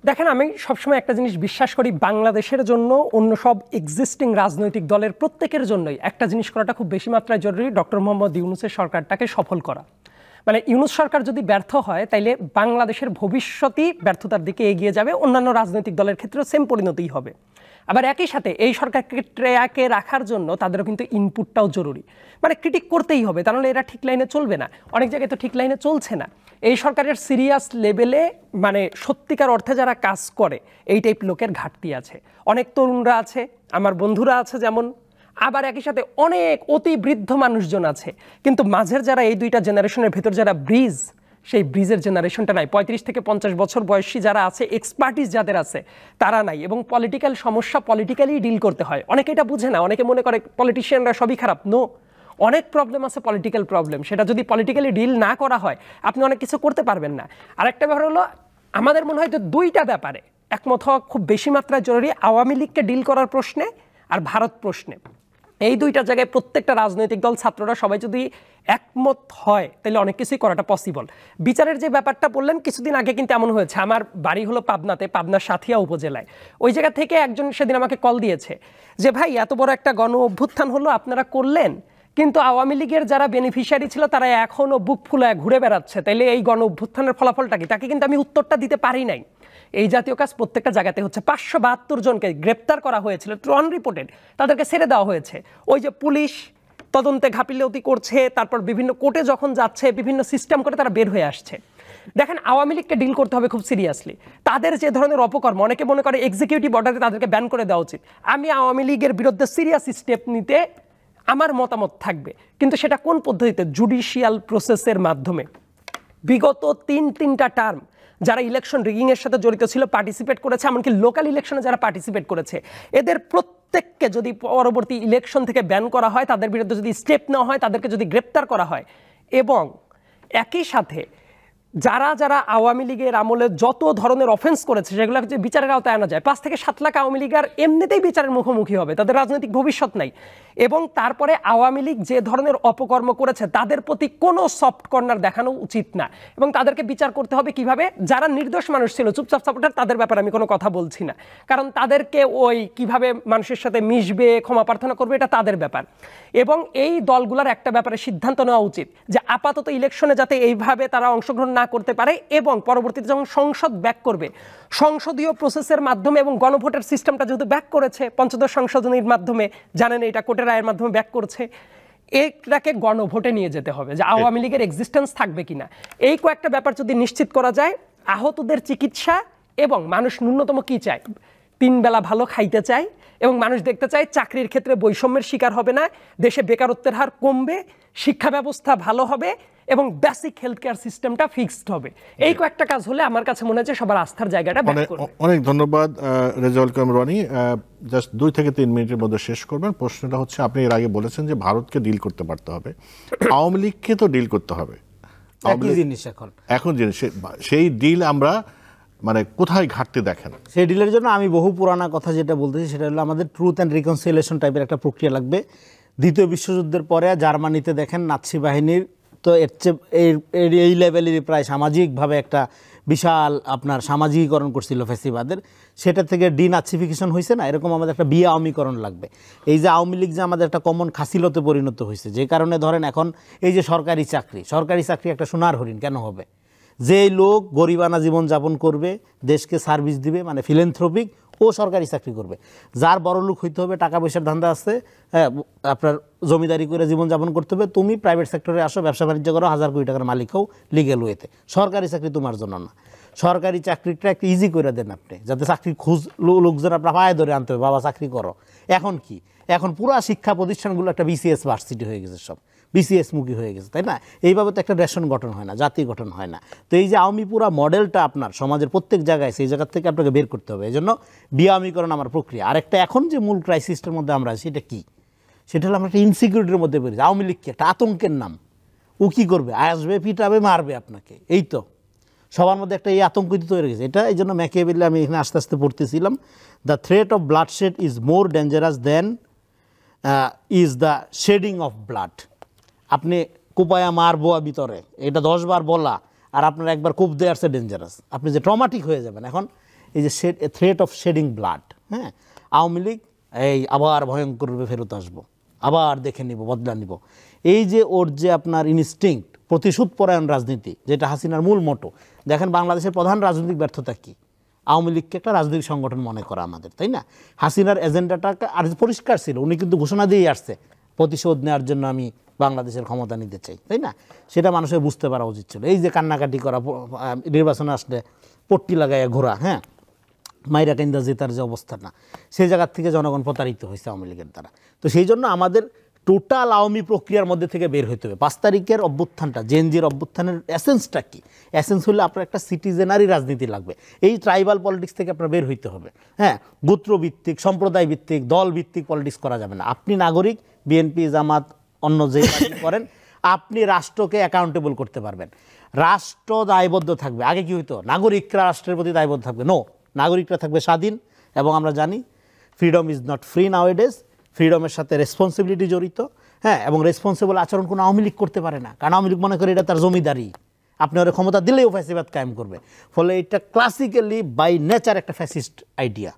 S3: দেখেন, আমি সবসময় একটা জিনিস বিশ্বাস করি, বাংলাদেশের জন্য, অন্য সব এক্সিস্টিং রাজনৈতিক দলের প্রত্যেকের জন্যই একটা জিনিস করাটা খুব বেশি মাত্রায় জরুরি, ডক্টর মোহাম্মদ ইউনূসের সরকারটাকে সফল করা। মানে ইউনূস সরকার যদি ব্যর্থ হয় তাইলে বাংলাদেশের ভবিষ্যতই ব্যর্থতার দিকে এগিয়ে যাবে, অন্যান্য রাজনৈতিক দলের ক্ষেত্রেও সেম পরিণতিই হবে। আবার একই সাথে এই সরকারকে ট্র্যাকে রাখার জন্য তাদেরও কিন্তু ইনপুটটাও জরুরি, মানে ক্রিটিক করতেই হবে, তাহলে এরা ঠিক লাইনে চলবে না। অনেক জায়গায় তো ঠিক লাইনে চলছে না। এই সরকারের সিরিয়াস লেভেলে মানে সত্যিকার অর্থে যারা কাজ করে এই টাইপ লোকের ঘাটতি আছে। অনেক তরুণরা আছে, আমার বন্ধুরা আছে যেমন, আবার একই সাথে অনেক অতি বৃদ্ধ মানুষজন আছে, কিন্তু মাঝের যারা এই দুইটা জেনারেশনের ভেতর যারা ব্রিজ, সেই ব্রিজের জেনারেশনটা নাই। 35 থেকে 50 বছর বয়সী যারা আছে, এক্সপার্টিস যাদের আছে তারা নাই। এবং পলিটিক্যাল সমস্যা পলিটিক্যালি ডিল করতে হয়। অনেকে এটা বুঝে না, অনেকে মনে করে পলিটিশিয়ানরা সবই খারাপ। নো, অনেক প্রবলেম আছে পলিটিক্যাল প্রবলেম, সেটা যদি পলিটিক্যালি ডিল না করা হয় আপনি অনেক কিছু করতে পারবেন না। আরেকটা ব্যাপার হলো, আমাদের মনে হয় যে দুইটা ব্যাপারে একমত হওয়া খুব বেশি মাত্রায় জরুরি, আওয়ামী লীগকে ডিল করার প্রশ্নে আর ভারত প্রশ্নে। এই দুইটা জায়গায় প্রত্যেকটা রাজনৈতিক দল, ছাত্ররা সবাই যদি একমত হয় তাহলে অনেক কিছুই করাটা পসিবল। বিচারের যে ব্যাপারটা বললেন, কিছুদিন আগে কিন্তু এমন হয়েছে, আমার বাড়ি হলো পাবনাতে, পাবনার সাথিয়া উপজেলায়। ওই জায়গা থেকে একজন সেদিন আমাকে কল দিয়েছে যে ভাই এত বড় একটা গণ অভ্যুত্থান হলো, আপনারা করলেন, কিন্তু আওয়ামী লীগের যারা বেনিফিশিয়ারি ছিল তারা এখনও বুক ফুলায় ঘুরে বেড়াচ্ছে, তাইলে এই গণ অভ্যুত্থানের ফলাফলটা কি? তাকে কিন্তু আমি উত্তরটা দিতে পারি নাই। এই জাতীয় কাজ প্রত্যেকটা জায়গাতে হচ্ছে। 572 জনকে গ্রেপ্তার করা হয়েছিল, আনরিপোর্টেড, তাদেরকে ছেড়ে দেওয়া হয়েছে। ওই যে পুলিশ তদন্তে ঘাপিলতি করছে, তারপর বিভিন্ন কোর্টে যখন যাচ্ছে, বিভিন্ন সিস্টেম করে তারা বের হয়ে আসছে। দেখেন, আওয়ামী লীগকে ডিল করতে হবে খুব সিরিয়াসলি। তাদের যে ধরনের অপকর্ম, অনেকে মনে করে এক্সিকিউটিভ অর্ডারে তাদেরকে ব্যান করে দেওয়া উচিত। আমি আওয়ামী লীগের বিরুদ্ধে সিরিয়াস স্টেপ নিতে আমার মতামত থাকবে, কিন্তু সেটা কোন পদ্ধতিতে? জুডিশিয়াল প্রসেসের মাধ্যমে। বিগত তিনটা টার্ম যারা ইলেকশন রিগিংয়ের সাথে জড়িত ছিল, পার্টিসিপেট করেছে, এমনকি লোকাল ইলেকশনে যারা পার্টিসিপেট করেছে, এদের প্রত্যেককে যদি পরবর্তী ইলেকশন থেকে ব্যান করা হয়, তাদের বিরুদ্ধে যদি স্টেপ নেওয়া হয়, তাদেরকে যদি গ্রেপ্তার করা হয়, এবং একই সাথে যারা যারা আওয়ামী লীগের আমলে যত ধরনের অফেন্স করেছে সেগুলো যে বিচারের আওতায় আনা যায়। 5 থেকে 7 লাখ আওয়ামী লীগের এমনিতেই বিচারের মুখোমুখি হবে, তাদের রাজনৈতিক ভবিষ্যৎ নাই। এবং তারপরে আওয়ামী লীগ যে ধরনের অপকর্ম করেছে তাদের প্রতি কোনো সফট কর্নার দেখানো উচিত না, এবং তাদেরকে বিচার করতে হবে কিভাবে? যারা নির্দোষ মানুষ ছিল, চুপচাপ সাপোর্টার, তাদের ব্যাপারে আমি কোনো কথা বলছি না, কারণ তাদেরকে ওই কিভাবে মানুষের সাথে মিশবে, ক্ষমা প্রার্থনা করবে, এটা তাদের ব্যাপার। এবং এই দলগুলোর একটা ব্যাপারে সিদ্ধান্ত নেওয়া উচিত যে আপাতত ইলেকশনে যাতে এইভাবে তারা অংশগ্রহণ না করতে পারে, এবং পরবর্তীতে যখন সংসদ ব্যাক করবে, সংসদীয় প্রসেসের মাধ্যমে, এবং গণভোটের সিস্টেমটা যেহেতু ব্যাক করেছে পঞ্চদশ সংশোধনীর মাধ্যমে, জানেন এটা কোর্টের রায়ের মাধ্যমে ব্যাক করছে, এটাকে গণভোটে নিয়ে যেতে হবে যে আওয়ামী লীগের এক্সিস্টেন্স থাকবে কিনা। এই কয়েকটা ব্যাপার যদি নিশ্চিত করা যায়, আহতদের চিকিৎসা, এবং মানুষ ন্যূনতম কি চায়? 3 বেলা ভালো খাইতে চায়, এবং মানুষ দেখতে চায় চাকরির ক্ষেত্রে বৈষম্যের শিকার হবে না, দেশে বেকারত্বের হার কমবে, শিক্ষা ব্যবস্থা ভালো হবে, এবং বেসিক হেলথ কেয়ার সিস্টেমটা ফিক্সড হবে। এই কয়েকটা কাজ হলে আমার কাছে মনে হচ্ছে সবার আস্থার জায়গাটা ব্যাক করবে।
S1: অনেক ধন্যবাদ রেজাউল করিম রনি। জাস্ট 2 থেকে 3 মিনিটের মধ্যে শেষ করবেন। প্রশ্নটা হচ্ছে, আপনি এর আগে বলেছেন যে ভারতকে ডিল করতে পারতে হবে, আওয়ামী লীগকে তো ডিল করতে হবে।
S4: একই জিনিস
S1: এখন জিনিস সেই ডিল আমরা মানে কোথায় ঘাটতি দেখেন?
S4: সেই ডিলের জন্য আমি বহু পুরানা কথা যেটা বলতেছি সেটা হলো, আমাদের ট্রুথ অ্যান্ড রিকনসিলিয়েশন টাইপের একটা প্রক্রিয়া লাগবে। দ্বিতীয় বিশ্বযুদ্ধের পরে জার্মানিতে দেখেন নাৎসি বাহিনীর তো এর চেয়ে এই লেভেলেরই প্রায় সামাজিকভাবে একটা বিশাল আপনার সামাজিকীকরণ করছিল ফ্যাসিবাদের, সেটা থেকে ডিনাৎসিফিকেশন হয়েছে না, এরকম আমাদের একটা আওয়ামীকরণ লাগবে। এই যে আওয়ামী লীগ যে আমাদের একটা কমন খাসিলতে পরিণত হয়েছে, যে কারণে ধরেন এখন এই যে সরকারি চাকরি একটা সোনার হরিণ কেন হবে? যে লোক গরিবানা জীবনযাপন করবে, দেশকে সার্ভিস দিবে, মানে ফিলেন্থ্রপিক, ও সরকারি চাকরি করবে। যার বড় লোক হইতে হবে, টাকা পয়সার ধান্দা আছে, হ্যাঁ, আপনার জমিদারি করে জীবনযাপন করতে হবে, তুমি প্রাইভেট সেক্টরে আসো, ব্যবসা বাণিজ্য করো, 1000 কোটি টাকার মালিক হও লিগেল ওয়েতে। সরকারি চাকরি তোমার জন্য না। সরকারি চাকরিটা একটু ইজি করে দেন আপনি, যাতে চাকরি লোকজন আপনার পায়ে ধরে আনতে হবে, বাবা চাকরি করো। এখন কি, এখন পুরো শিক্ষা প্রতিষ্ঠানগুলো একটা বিসিএস ভার্সিটি হয়ে গেছে, সব বিসিএস মুখী হয়ে গেছে, তাই না? এইভাবে তো একটা রেশন গঠন হয় না, জাতি গঠন হয় না। তো এই যে আওয়ামী পুরা মডেলটা আপনার সমাজের প্রত্যেক জায়গায়, সেই জায়গা থেকে আপনাকে বের করতে হবে। এই জন্য বিআমিকরণ আমার প্রক্রিয়া। আরেকটা এখন যে মূল ক্রাইসিসটার মধ্যে আমরা আছি, সেটা কি? সেটা হলো আমরা একটা ইনসিকিউরিটির মধ্যে পেরেছি। আওয়ামী লীগ কি একটা আতঙ্কের নাম, ও কী করবে? আসবে, পিটাবে, মারবে আপনাকে, এই তো সবার মধ্যে একটা এই আতঙ্কিত তৈরি গেছে। এটা এই জন্য ম্যাকিয়াভেলি আমি এখানে আস্তে আস্তে পড়তেছিলাম, the threat of bloodshed is more dangerous than is the shedding of blood. আপনি কোপায়া মারবো ভিতরে, এটা 10 বার বলা, আর আপনার একবার কূপ দেওয়ার সে ডেঞ্জারাস, আপনি যে ট্রমাটিক হয়ে যাবেন। এখন এই যে থ্রেট অফ শেডিং ব্লাড, হ্যাঁ, আওয়ামী লীগ এই আবার ভয়ঙ্কর রূপে ফেরত আসবো, আবার দেখে নিব, বদলা নিব। এই যে ওর যে আপনার ইনস্টিংক্ট প্রতিশোধ পরায়ণ রাজনীতি, যেটা হাসিনার মূল মোটো। দেখেন বাংলাদেশের প্রধান রাজনৈতিক ব্যর্থতা কি? আওয়ামী লীগকে একটা রাজনৈতিক সংগঠন মনে করা আমাদের, তাই না? হাসিনার এজেন্ডাটা আর পরিষ্কার ছিল, উনি কিন্তু ঘোষণা দিয়েই আসছে প্রতিশোধ নেওয়ার জন্য আমি বাংলাদেশের ক্ষমতা নিতে চাই, তাই না? সেটা মানুষের বুঝতে পারা উচিত ছিল। এই যে কান্নাকাটি করা, নির্বাচনে আসলে পট্টি লাগাইয়া ঘোরা, হ্যাঁ, মাইরা কেন্দ্রা জেতার যে অবস্থা, না সেই জায়গার থেকে জনগণ প্রতারিত হয়েছে আওয়ামী লীগের দ্বারা। তো সেই জন্য আমাদের টোটাল আওয়ামী প্রক্রিয়ার মধ্যে থেকে বের হইতে হবে। 5 তারিখের অভ্যুত্থানটা, জেনজির অভ্যুত্থানের এসেন্সটা কি? এসেন্স হলে আপনার একটা সিটিজেনারি রাজনীতি লাগবে। এই ট্রাইবাল পলিটিক্স থেকে আপনার বের হইতে হবে। হ্যাঁ, গোত্রভিত্তিক, সম্প্রদায় ভিত্তিক, দল ভিত্তিক পলিটিক্স করা যাবে না। আপনি নাগরিক, বিএনপি, জামাত, অন্য যে পার্টি করেন, আপনি রাষ্ট্রকে অ্যাকাউন্টেবল করতে পারবেন। রাষ্ট্র দায়বদ্ধ থাকবে। আগে কি হইতো? নাগরিকরা রাষ্ট্রের প্রতি দায়বদ্ধ থাকবে। নো, নাগরিকরা থাকবে স্বাধীন। এবং আমরা জানি ফ্রিডম ইজ নট ফ্রি নাওএডেজ। ফ্রিডমের সাথে রেসপন্সিবিলিটি জড়িত। হ্যাঁ, এবং রেসপন্সিবল আচরণ কোনো আওয়ামী লীগ করতে পারে না, কারণ আওয়ামী লীগ মনে করে এটা তার জমিদারি, আপনি ওরা ক্ষমতা দিলেও ফ্যাসিবাদ কায়েম করবে। ফলে এটা ক্লাসিক্যালি বাই নেচার একটা ফ্যাসিস্ট আইডিয়া।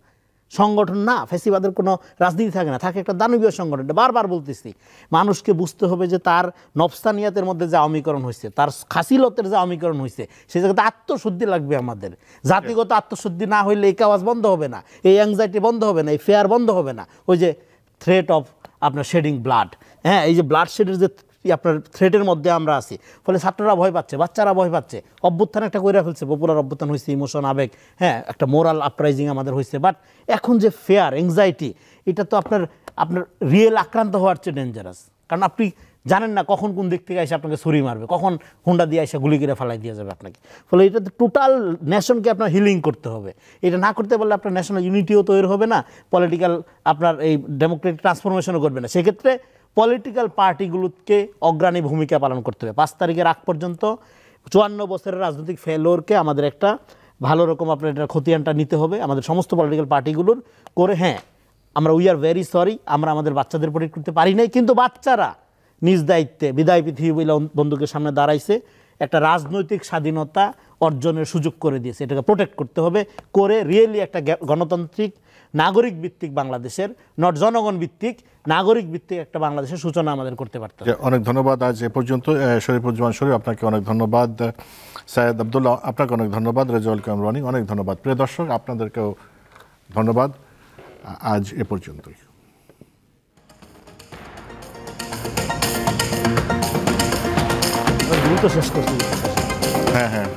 S4: সংগঠন না, ফ্যাসিবাদের কোনো রাজনীতি থাকে না, থাকে একটা দানবীয় সংগঠন। এটা বারবার বলতেছি, মানুষকে বুঝতে হবে যে তার নফসানিয়াতের মধ্যে যে আওয়ামীকরণ হয়েছে, তার খাসিলতের যে আওয়ামীকরণ হয়েছে, সেই জায়গাতে আত্মশুদ্ধি লাগবে আমাদের। জাতিগত আত্মশুদ্ধি না হইলে এই কাওয়াজ বন্ধ হবে না, এই অ্যাংজাইটি বন্ধ হবে না, এই ফেয়ার বন্ধ হবে না। ওই যে থ্রেট অফ আপনার শেডিং ব্লাড, হ্যাঁ, এই যে ব্লাড শেডের যে আপনার থ্রেটের মধ্যে আমরা আছি, ফলে ছাত্ররা ভয় পাচ্ছে, বাচ্চারা ভয় পাচ্ছে। অভ্যুত্থান একটা কইরা ফেলছে, পপুলার অভ্যুত্থান হয়েছে, ইমোশন, আবেগ, হ্যাঁ, একটা মোরাল আপরাইজিং আমাদের হয়েছে। বাট এখন যে ফেয়ার, এংজাইটি, এটা তো আপনার রিয়েল আক্রান্ত হওয়ার চেয়ে ডেঞ্জারাস। কারণ আপনি জানেন না কখন কোন দিক থেকে এসে আপনাকে ছুরি মারবে, কখন হুন্ডা দিয়ে এসে গুলি করে ফেলাই দিয়ে যাবে আপনাকে। ফলে এটা তো টোটাল নেশনকে আপনার হিলিং করতে হবে। এটা না করতে পারলে আপনার ন্যাশনাল ইউনিটিও তৈরি হবে না, পলিটিক্যাল আপনার এই ডেমোক্রেটিক ট্রান্সফরমেশনও করবে না। সেক্ষেত্রে পলিটিক্যাল পার্টিগুলোকে অগ্রণী ভূমিকা পালন করতে হবে। 5 তারিখের আগ পর্যন্ত 54 বছরের রাজনৈতিক ফেলোরকে আমাদের একটা ভালো রকম আপনার এটা খতিয়ানটা নিতে হবে আমাদের সমস্ত পলিটিক্যাল পার্টিগুলোর করে। হ্যাঁ, আমরা উই আর ভেরি সরি, আমরা আমাদের বাচ্চাদের প্রোটেক্ট করতে পারি নাই, কিন্তু বাচ্চারা নিজ দায়িত্বে বিদায় পৃথিবী বলে বন্দুকের সামনে দাঁড়াইছে, একটা রাজনৈতিক স্বাধীনতা অর্জনের সুযোগ করে দিয়েছে। এটাকে প্রোটেক্ট করতে হবে, করে রিয়েলি একটা গণতান্ত্রিক নাগরিক ভিত্তিক বাংলাদেশের, নট জনগণ ভিত্তিক, নাগরিক ভিত্তিক একটা বাংলাদেশের সূচনা আমাদের করতে পারতে হবে।
S1: অনেক ধন্যবাদ আজ এ পর্যন্ত। শরীফুজ্জামান শরীফ, আপনাকে অনেক ধন্যবাদ। সাইয়েদ আব্দুল্লাহ, আপনাকে অনেক ধন্যবাদ। রেজাউল কামরানি, অনেক ধন্যবাদ। প্রিয় দর্শক, আপনাদেরকেও ধন্যবাদ। আজ এ পর্যন্তই।
S4: দ্রুত শেষ করতে।
S1: হ্যাঁ হ্যাঁ।